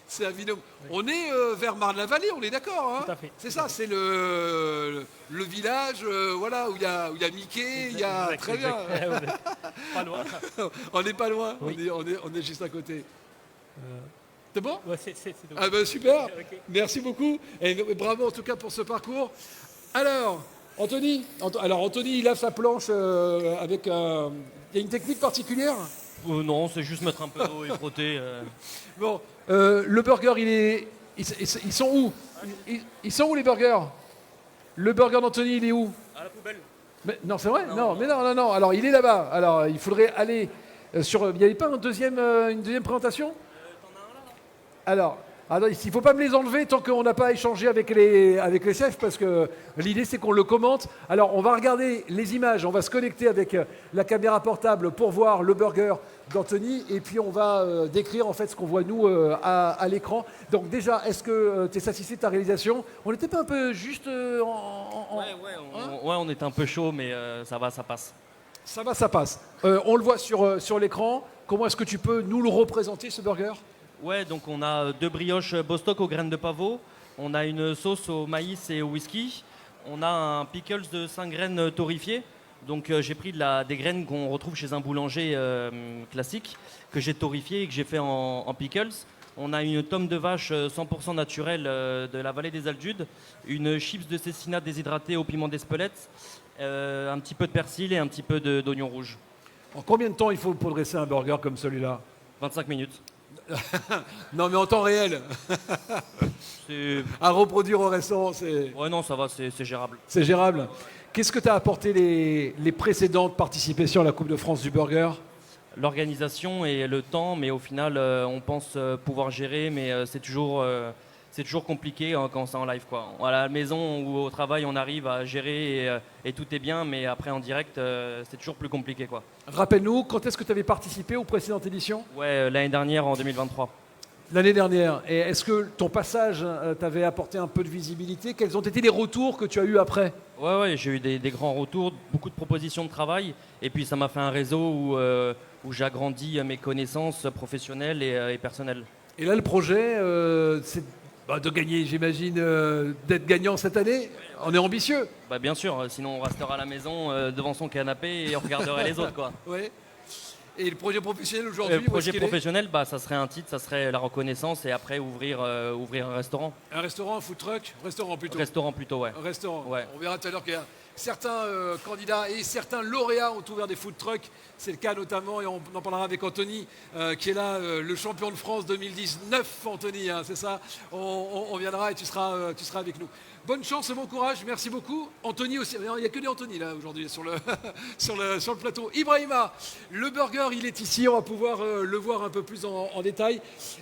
C'est un binôme. Oui. On est vers Marne-la-Vallée, on est d'accord, hein? Tout à fait. C'est ça, c'est le village voilà, où il y a Mickey, il y a... Très bien. Pas loin. On n'est pas loin, oui. on est juste à côté. C'est bon? Ouais, c'est ah ben super, okay. Merci beaucoup et bravo en tout cas pour ce parcours. Alors, Anthony, il lave sa planche avec... Il y a une technique particulière? Non, c'est juste mettre un peu d'eau et frotter. Bon, le burger, ils sont où? Ils sont où les burgers? Le burger d'Anthony, il est où? À la poubelle. Mais, non, c'est vrai. Non. Alors, il est là-bas. Alors, il faudrait aller sur. Il n'y avait pas une deuxième présentation? Alors, il ne faut pas me les enlever tant qu'on n'a pas échangé avec les chefs, parce que l'idée, c'est qu'on le commente. Alors, on va regarder les images, on va se connecter avec la caméra portable pour voir le burger d'Anthony, et puis on va décrire en fait ce qu'on voit nous à l'écran. Donc déjà, est-ce que tu es satisfait de ta réalisation? On n'était pas un peu juste Ouais, on était un peu chaud, mais ça va, ça passe. Ça va, ça passe. On le voit sur l'écran. Comment est-ce que tu peux nous le représenter, ce burger? Ouais, donc on a 2 brioches Bostock aux graines de pavot, on a une sauce au maïs et au whisky, on a un pickles de 5 graines torréfiées. Donc j'ai pris des graines qu'on retrouve chez un boulanger classique, que j'ai torréfiées et que j'ai fait en pickles. On a une tome de vache 100% naturelle de la vallée des Aldudes, une chips de cécina déshydratée au piment d'Espelette, un petit peu de persil et un petit peu d'oignon rouge. En combien de temps il faut pour dresser un burger comme celui-là? 25 minutes. Non, mais en temps réel. À reproduire au restaurant, c'est... Ouais, non, ça va, c'est gérable. C'est gérable. Qu'est-ce que tu as apporté les précédentes participations à la Coupe de France du burger? L'organisation et le temps, mais au final, on pense pouvoir gérer, mais c'est toujours compliqué quand c'est en live, quoi. À la maison ou au travail, on arrive à gérer et tout est bien, mais après en direct, c'est toujours plus compliqué, quoi. Rappelle-nous, quand est-ce que tu avais participé aux précédentes éditions? Ouais, l'année dernière, en 2023. L'année dernière. Et est-ce que ton passage t'avait apporté un peu de visibilité? Quels ont été les retours que tu as eus après? Ouais, j'ai eu des grands retours, beaucoup de propositions de travail, et puis ça m'a fait un réseau où j'ai agrandi mes connaissances professionnelles et personnelles. Et là, le projet, c'est de gagner, j'imagine, d'être gagnant cette année. On est ambitieux. Bah, bien sûr, sinon on restera à la maison devant son canapé et on regarderait les autres, quoi. Ouais. Et le projet professionnel aujourd'hui? Le projet professionnel, ça serait un titre, ça serait la reconnaissance et après ouvrir un restaurant. Un restaurant, un food truck? Restaurant plutôt. Restaurant plutôt, ouais. Un restaurant. Ouais. On verra tout à l'heure qu'il y a certains candidats et certains lauréats ont ouvert des food trucks. C'est le cas notamment, et on en parlera avec Anthony, qui est là, le champion de France 2019, Anthony, hein, c'est ça. On viendra et tu seras avec nous. Bonne chance et bon courage, merci beaucoup. Anthony aussi, il n'y a que des Anthony là aujourd'hui sur le, sur le plateau. Ibrahima, le burger il est ici, on va pouvoir le voir un peu plus en détail.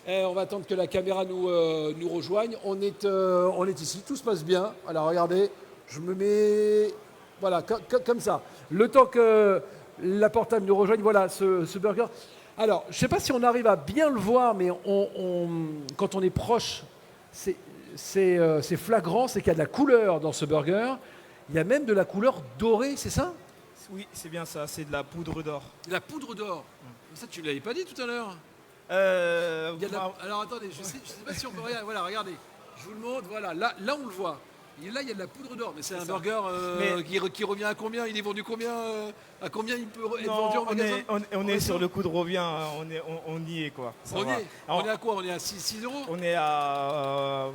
On va attendre que la caméra nous rejoigne. On est ici, tout se passe bien. Alors regardez, je me mets voilà, comme ça. Le temps que la portable nous rejoigne, voilà ce burger. Alors, je ne sais pas si on arrive à bien le voir, mais quand on est proche, c'est flagrant, c'est qu'il y a de la couleur dans ce burger. Il y a même de la couleur dorée, c'est ça? Oui, c'est bien ça, c'est de la poudre d'or. De la poudre d'or. Ça, tu ne l'avais pas dit tout à l'heure. Alors attendez, je ne sais pas si on peut regarder. Voilà, regardez. Je vous le montre. Voilà, là on le voit. Et là, il y a de la poudre d'or. Mais c'est un burger qui revient à combien? Il est vendu combien? À combien il peut être vendu en magasin? On est sur le coup de revient, on y est quoi. On est à quoi? On est à 6 euros? On est à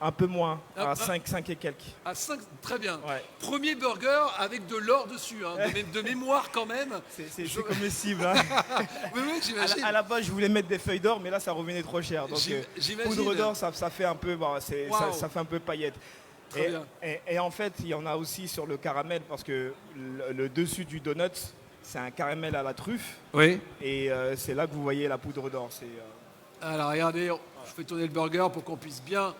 un peu moins, à 5 et quelques. À 5, très bien. Ouais. Premier burger avec de l'or dessus, hein, de mémoire quand même. C'est comestible. Hein. Oui, j'imagine. À la base, je voulais mettre des feuilles d'or, mais là, ça revenait trop cher. Donc, poudre d'or, ça fait un peu, ça fait un peu paillette. Et en fait, il y en a aussi sur le caramel, parce que le dessus du donut, c'est un caramel à la truffe. Oui. Et c'est là que vous voyez la poudre d'or. Alors regardez, je fais tourner le burger pour qu'on puisse bien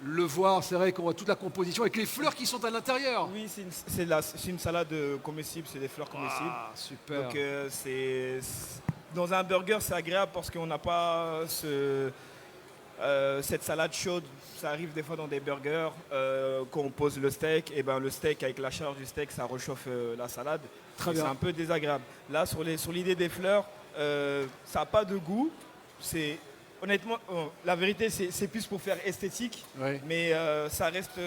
le voir. C'est vrai qu'on voit toute la composition avec les fleurs qui sont à l'intérieur. Oui, c'est une salade comestible, c'est des fleurs comestibles. Ah, super. Donc dans un burger, c'est agréable parce qu'on n'a pas cette salade chaude. Ça arrive des fois dans des burgers, quand on pose le steak, et ben le steak avec la chaleur du steak, ça réchauffe la salade. C'est un peu désagréable. Là, sur l'idée des fleurs, ça n'a pas de goût. Honnêtement, la vérité, c'est plus pour faire esthétique, mais ça reste,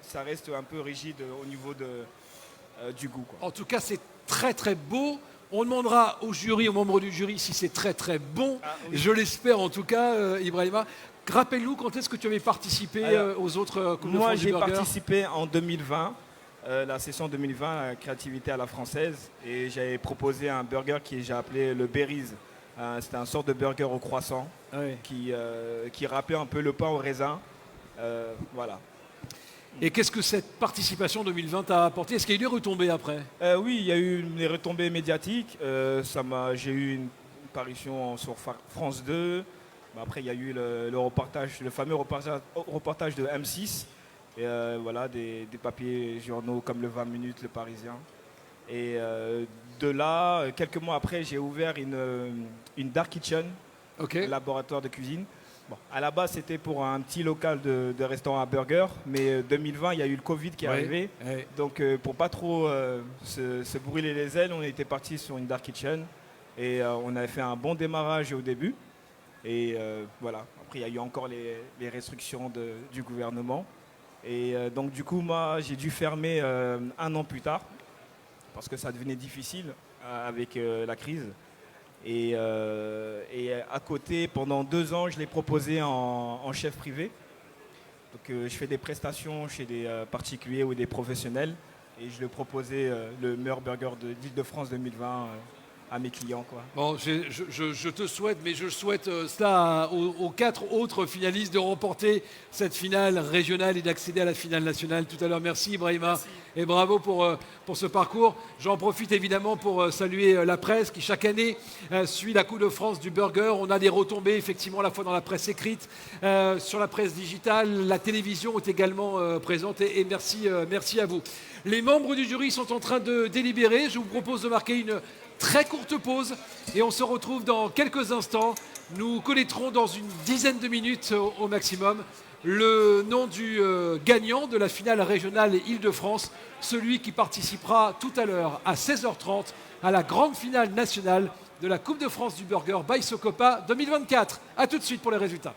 ça reste un peu rigide au niveau du goût, quoi. En tout cas, c'est très très beau. On demandera au jury, aux membres du jury, si c'est très très bon. Oui. Je l'espère en tout cas, Ibrahima. Rappelle-nous, quand est-ce que tu avais participé aux autres Coupes de France du burger? Moi, j'ai participé en 2020, la session 2020, la créativité à la française, et j'avais proposé un burger qui j'ai appelé le Berries. C'était un sort de burger au croissant qui rappelait un peu le pain au raisin. Voilà. Et qu'est-ce que cette participation 2020 t'a apporté? Est-ce qu'il y a eu des retombées après? Oui, il y a eu des retombées médiatiques. J'ai eu une apparition sur France 2. Après, il y a eu le fameux reportage de M6. Et voilà, des papiers journaux comme le 20 minutes, le Parisien. Et de là, quelques mois après, j'ai ouvert une Dark Kitchen, un laboratoire de cuisine. Bon, à la base, c'était pour un petit local de restaurant à burger, mais 2020, il y a eu le Covid qui est arrivé. Ouais. Donc, pour pas trop se brûler les ailes, on était parti sur une Dark Kitchen et on avait fait un bon démarrage au début. Et voilà, après, il y a eu encore les restrictions du gouvernement. Et donc, du coup, moi, j'ai dû fermer 1 an plus tard parce que ça devenait difficile avec la crise. Et à côté, pendant 2 ans, je l'ai proposé en chef privé. Donc je fais des prestations chez des particuliers ou des professionnels. Et je le proposais le meilleur burger d'Île-de-France 2020 à mes clients, quoi. Bon, je te souhaite, mais je souhaite cela aux 4 autres finalistes de remporter cette finale régionale et d'accéder à la finale nationale tout à l'heure. Merci Ibrahima. Merci. Et bravo pour ce parcours. J'en profite évidemment pour saluer la presse qui chaque année suit la Coupe de France du burger. On a des retombées effectivement à la fois dans la presse écrite, sur la presse digitale, la télévision est également présente et merci à vous. Les membres du jury sont en train de délibérer. Je vous propose de marquer une très courte pause et on se retrouve dans quelques instants. Nous connaîtrons dans une dizaine de minutes au maximum le nom du gagnant de la finale régionale Île-de-France, celui qui participera tout à l'heure à 16h30 à la grande finale nationale de la Coupe de France du Burger by Socopa 2024. A tout de suite pour les résultats.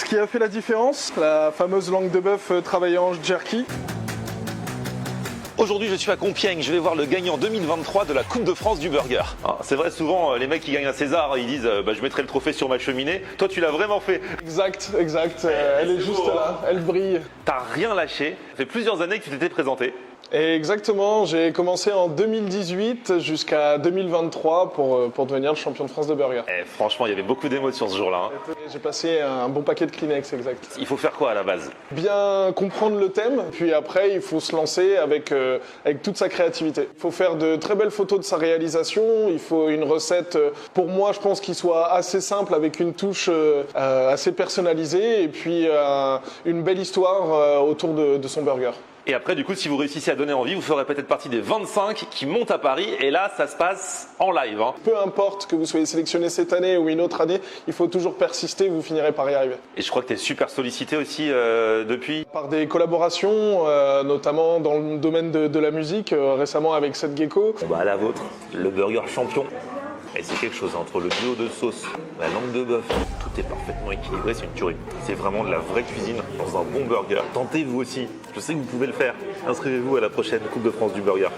Ce qui a fait la différence, la fameuse langue de bœuf travaillée en jerky. Aujourd'hui, je suis à Compiègne, je vais voir le gagnant 2023 de la Coupe de France du Burger. C'est vrai, souvent, les mecs qui gagnent à César, ils disent je mettrai le trophée sur ma cheminée. Toi, tu l'as vraiment fait. Exact. Elle est juste là, elle brille. T'as rien lâché. Ça fait plusieurs années que tu t'étais présenté. Et exactement, j'ai commencé en 2018 jusqu'à 2023 pour devenir le champion de France de burger. Franchement, il y avait beaucoup d'émotions ce jour-là. J'ai passé un bon paquet de Kleenex, exact. Il faut faire quoi à la base? Bien comprendre le thème, puis après il faut se lancer avec toute sa créativité. Il faut faire de très belles photos de sa réalisation, il faut une recette, pour moi je pense qu'il soit assez simple avec une touche assez personnalisée et puis une belle histoire autour de son burger. Et après, du coup, si vous réussissez à donner envie, vous ferez peut-être partie des 25 qui montent à Paris. Et là, ça se passe en live. Hein. Peu importe que vous soyez sélectionné cette année ou une autre année, il faut toujours persister, vous finirez par y arriver. Et je crois que tu es super sollicité aussi depuis. Par des collaborations, notamment dans le domaine de la musique, récemment avec Seth Gecko. Bah, la vôtre, le burger champion. Et c'est quelque chose entre le duo de sauce, la langue de bœuf, tout est parfaitement équilibré, c'est une tuerie. C'est vraiment de la vraie cuisine dans un bon burger. Tentez vous aussi, je sais que vous pouvez le faire. Inscrivez-vous à la prochaine Coupe de France du burger.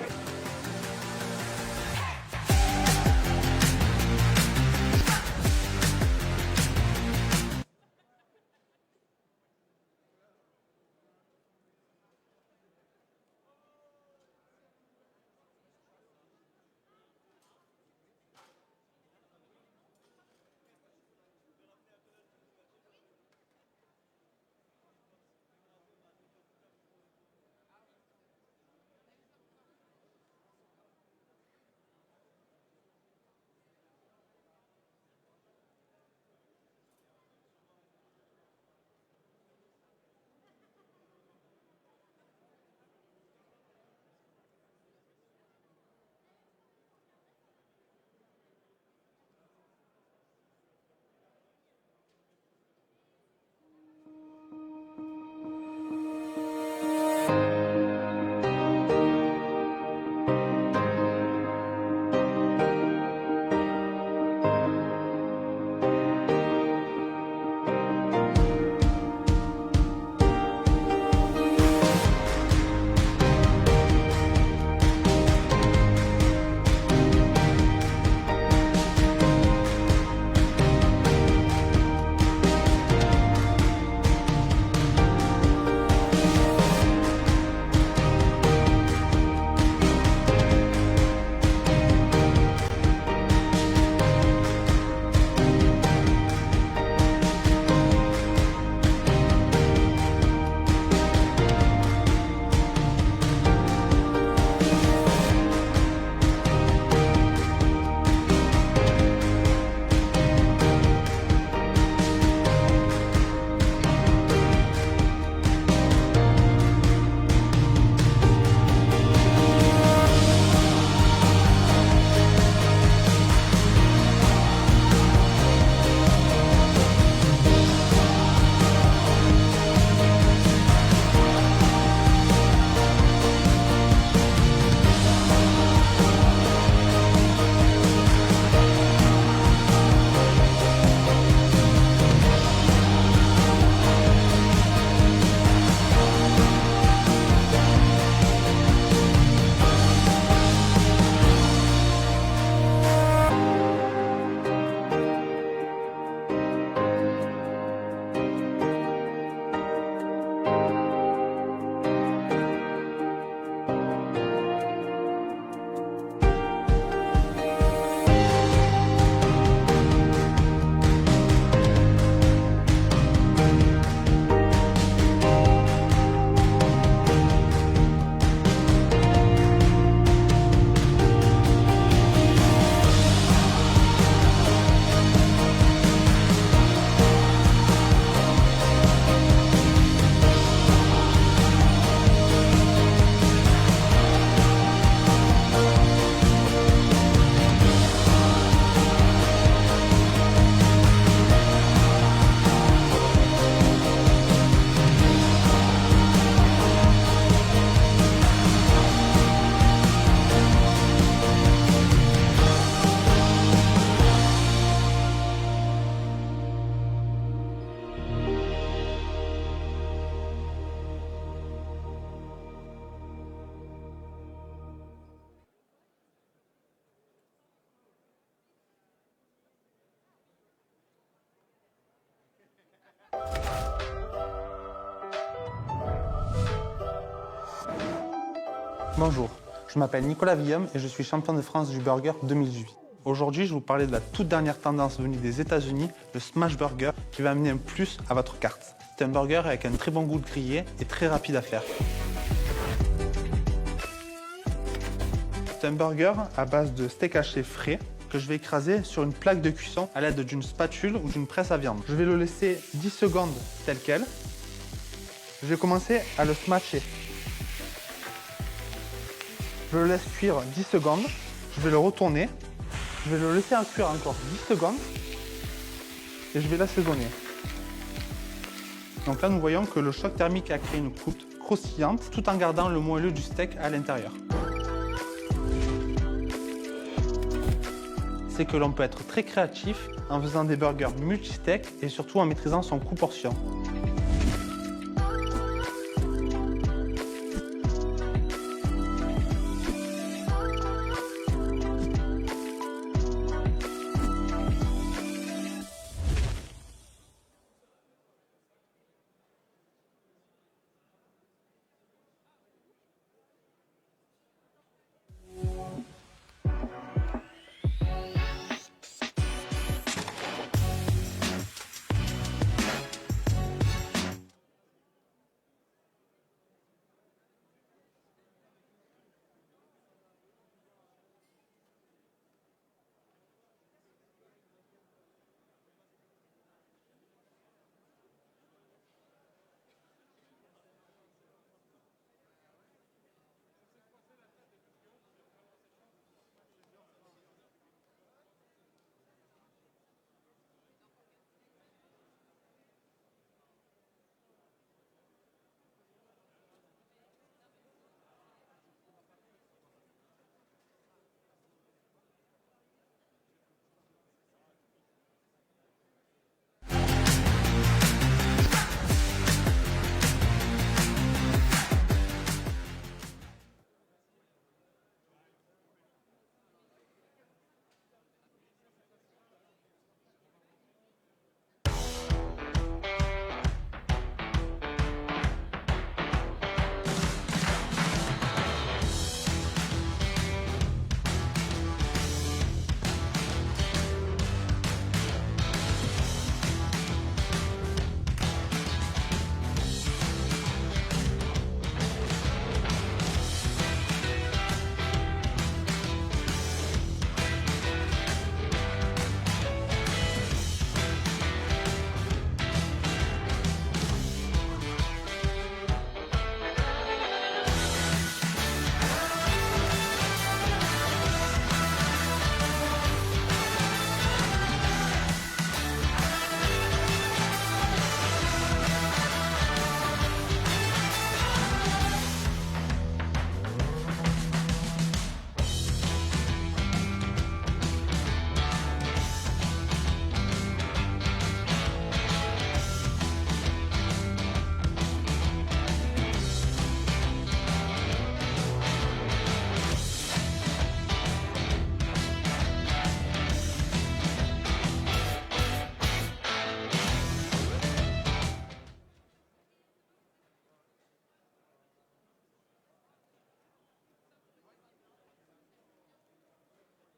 Bonjour, je m'appelle Nicolas Villaume et je suis champion de France du burger 2018. Aujourd'hui, je vais vous parler de la toute dernière tendance venue des États-Unis, le Smash Burger, qui va amener un plus à votre carte. C'est un burger avec un très bon goût de grillé et très rapide à faire. C'est un burger à base de steak haché frais que je vais écraser sur une plaque de cuisson à l'aide d'une spatule ou d'une presse à viande. Je vais le laisser 10 secondes tel quel. Je vais commencer à le smasher. Je le laisse cuire 10 secondes. Je vais le retourner. Je vais le laisser en cuire encore 10 secondes. Et je vais l'assaisonner. Donc là, nous voyons que le choc thermique a créé une croûte croustillante tout en gardant le moelleux du steak à l'intérieur. C'est que l'on peut être très créatif en faisant des burgers multi-steak et surtout en maîtrisant son coût portion.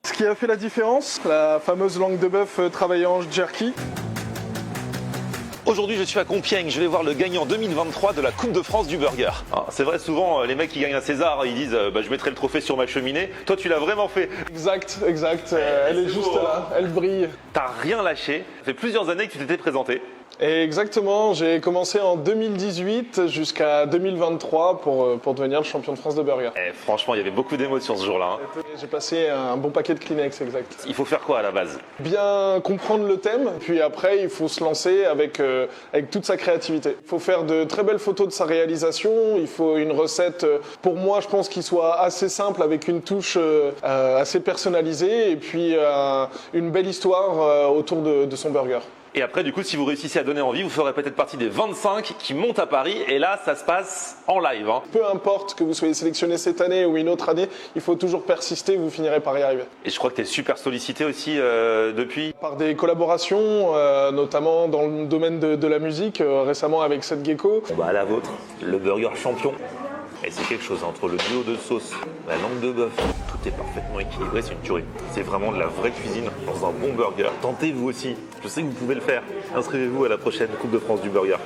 Ce qui a fait la différence, la fameuse langue de bœuf travaillée en jerky. Aujourd'hui, je suis à Compiègne. Je vais voir le gagnant 2023 de la Coupe de France du burger. C'est vrai, souvent, les mecs qui gagnent un César, ils disent je mettrai le trophée sur ma cheminée. Toi, tu l'as vraiment fait. Exact. Elle est juste là. Elle brille. T'as rien lâché. Ça fait plusieurs années que tu t'étais présenté. Et exactement, j'ai commencé en 2018 jusqu'à 2023 pour devenir le champion de France de burger. Franchement, il y avait beaucoup d'émotions ce jour-là. J'ai passé un bon paquet de Kleenex, exact. Il faut faire quoi à la base? Bien comprendre le thème, puis après il faut se lancer avec toute sa créativité. Il faut faire de très belles photos de sa réalisation, il faut une recette, pour moi je pense qu'il soit assez simple avec une touche assez personnalisée et puis une belle histoire autour de son burger. Et après, du coup, si vous réussissez à donner envie, vous ferez peut-être partie des 25 qui montent à Paris. Et là, ça se passe en live. Peu importe que vous soyez sélectionné cette année ou une autre année, il faut toujours persister, vous finirez par y arriver. Et je crois que tu es super sollicité aussi depuis. Par des collaborations, notamment dans le domaine de la musique, récemment avec Seth Gecko. La vôtre, le burger champion. Et c'est quelque chose entre le duo de sauce, la langue de bœuf, tout est parfaitement équilibré, c'est une tuerie. C'est vraiment de la vraie cuisine dans un bon burger. Tentez vous aussi, je sais que vous pouvez le faire. Inscrivez-vous à la prochaine Coupe de France du burger.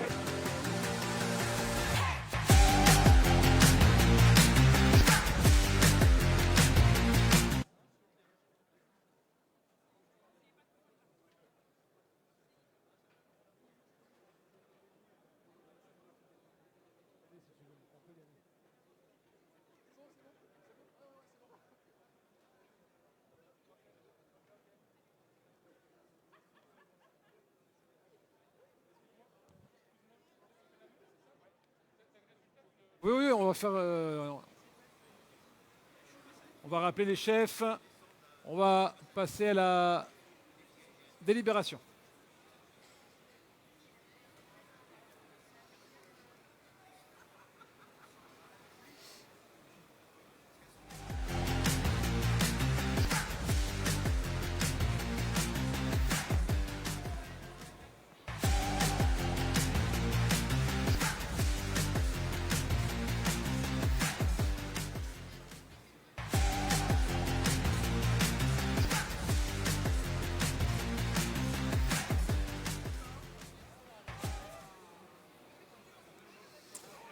Oui, on va faire. On va rappeler les chefs. On va passer à la délibération.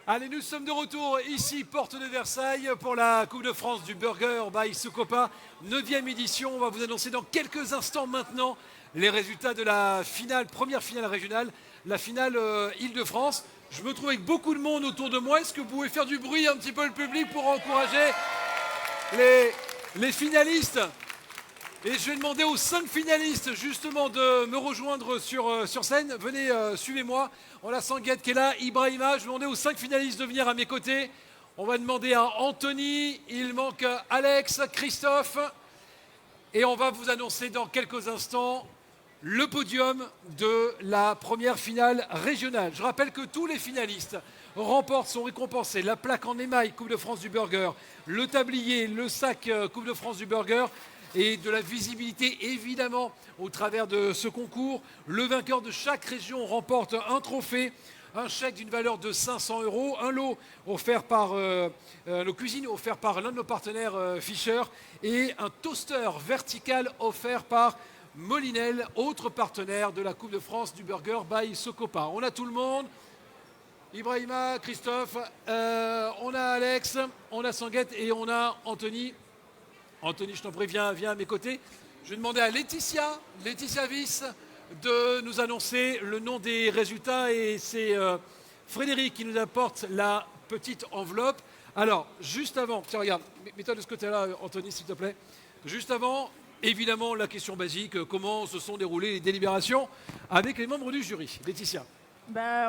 Allez, nous sommes de retour ici, porte de Versailles, pour la Coupe de France du Burger by Socopa, 9e édition. On va vous annoncer dans quelques instants maintenant les résultats de la finale, première finale régionale, la finale Île-de-France. Je me trouve avec beaucoup de monde autour de moi. Est-ce que vous pouvez faire du bruit un petit peu le public pour encourager les finalistes? Et je vais demander aux 5 finalistes justement de me rejoindre sur scène. Venez, suivez-moi. On a Sanguette qui est là, Ibrahima. Je vais demander aux 5 finalistes de venir à mes côtés. On va demander à Anthony, il manque Alex, Christophe. Et on va vous annoncer dans quelques instants le podium de la première finale régionale. Je rappelle que tous les finalistes sont récompensés. La plaque en émail Coupe de France du Burger, le tablier, le sac Coupe de France du Burger, et de la visibilité évidemment au travers de ce concours. Le vainqueur de chaque région remporte un trophée, un chèque d'une valeur de 500 €, un lot offert par nos cuisines, offert par l'un de nos partenaires Fischer, et un toaster vertical offert par Molinel, autre partenaire de la Coupe de France du Burger by Socopa. On a tout le monde. Ibrahima, Christophe, on a Alex, on a Sanguette et on a Anthony. Anthony, je t'en prie, viens à mes côtés. Je vais demander à Laetitia Wyss, de nous annoncer le nom des résultats, et c'est Frédéric qui nous apporte la petite enveloppe. Alors, juste avant, tiens, regarde, mets-toi de ce côté-là, Anthony, s'il te plaît. Juste avant, évidemment, la question basique, comment se sont déroulées les délibérations avec les membres du jury? Laetitia.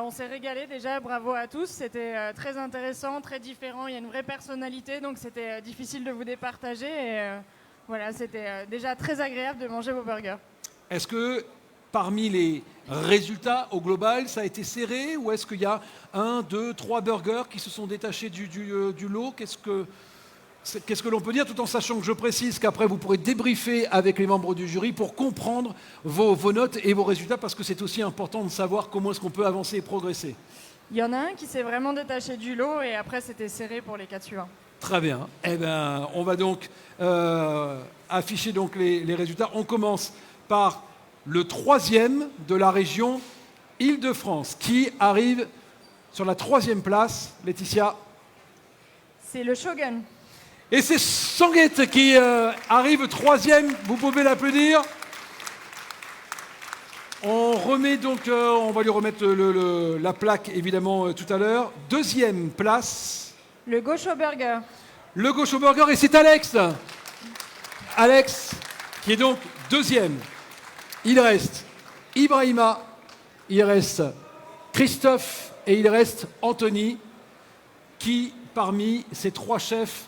On s'est régalé déjà, bravo à tous, c'était très intéressant, très différent, il y a une vraie personnalité, donc c'était difficile de vous départager, et voilà, c'était déjà très agréable de manger vos burgers. Est-ce que parmi les résultats au global, ça a été serré, ou est-ce qu'il y a 1, 2, 3 burgers qui se sont détachés du lot? Qu'est-ce que l'on peut dire, tout en sachant que je précise qu'après vous pourrez débriefer avec les membres du jury pour comprendre vos notes et vos résultats, parce que c'est aussi important de savoir comment est-ce qu'on peut avancer et progresser. Il y en a un qui s'est vraiment détaché du lot, et après c'était serré pour les 4 suivants. Très bien. Eh bien, on va donc afficher donc les résultats. On commence par le 3e de la région Île-de-France, qui arrive sur la 3e place. Laetitia. C'est le Shogun. Et c'est Sanguette qui arrive 3e, vous pouvez l'applaudir. On remet donc, on va lui remettre la plaque évidemment tout à l'heure. 2e place. Le Gaucho Burger. Le Gaucho Burger, et c'est Alex. Alex qui est donc 2e. Il reste Ibrahima, il reste Christophe et il reste Anthony, qui parmi ces 3 chefs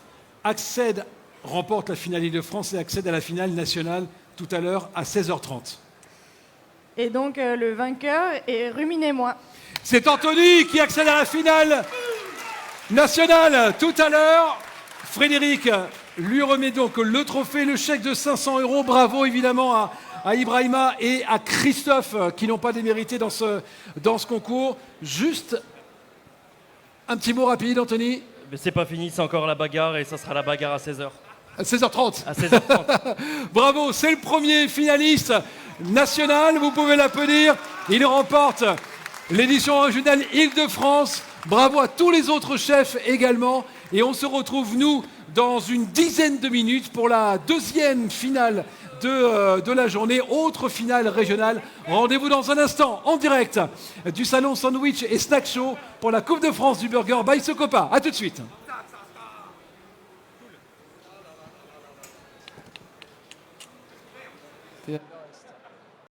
remporte la finale Île-de-France et accède à la finale nationale tout à l'heure à 16h30. Et donc le vainqueur est Ruminez-moi. C'est Anthony qui accède à la finale nationale tout à l'heure. Frédéric lui remet donc le trophée, le chèque de 500 €. Bravo évidemment à Ibrahima et à Christophe qui n'ont pas démérité dans ce concours. Juste un petit mot rapide, Anthony. Mais c'est pas fini, c'est encore la bagarre et ça sera la bagarre à 16h. À 16h30. À 16h30. Bravo, c'est le premier finaliste national, vous pouvez l'applaudir. Il remporte l'édition régionale Île-de-France. Bravo à tous les autres chefs également. Et on se retrouve, nous, dans une dizaine de minutes pour la deuxième finale de la journée, autre finale régionale. Rendez-vous dans un instant en direct du salon Sandwich et Snack Show pour la Coupe de France du Burger by Socopa. A tout de suite.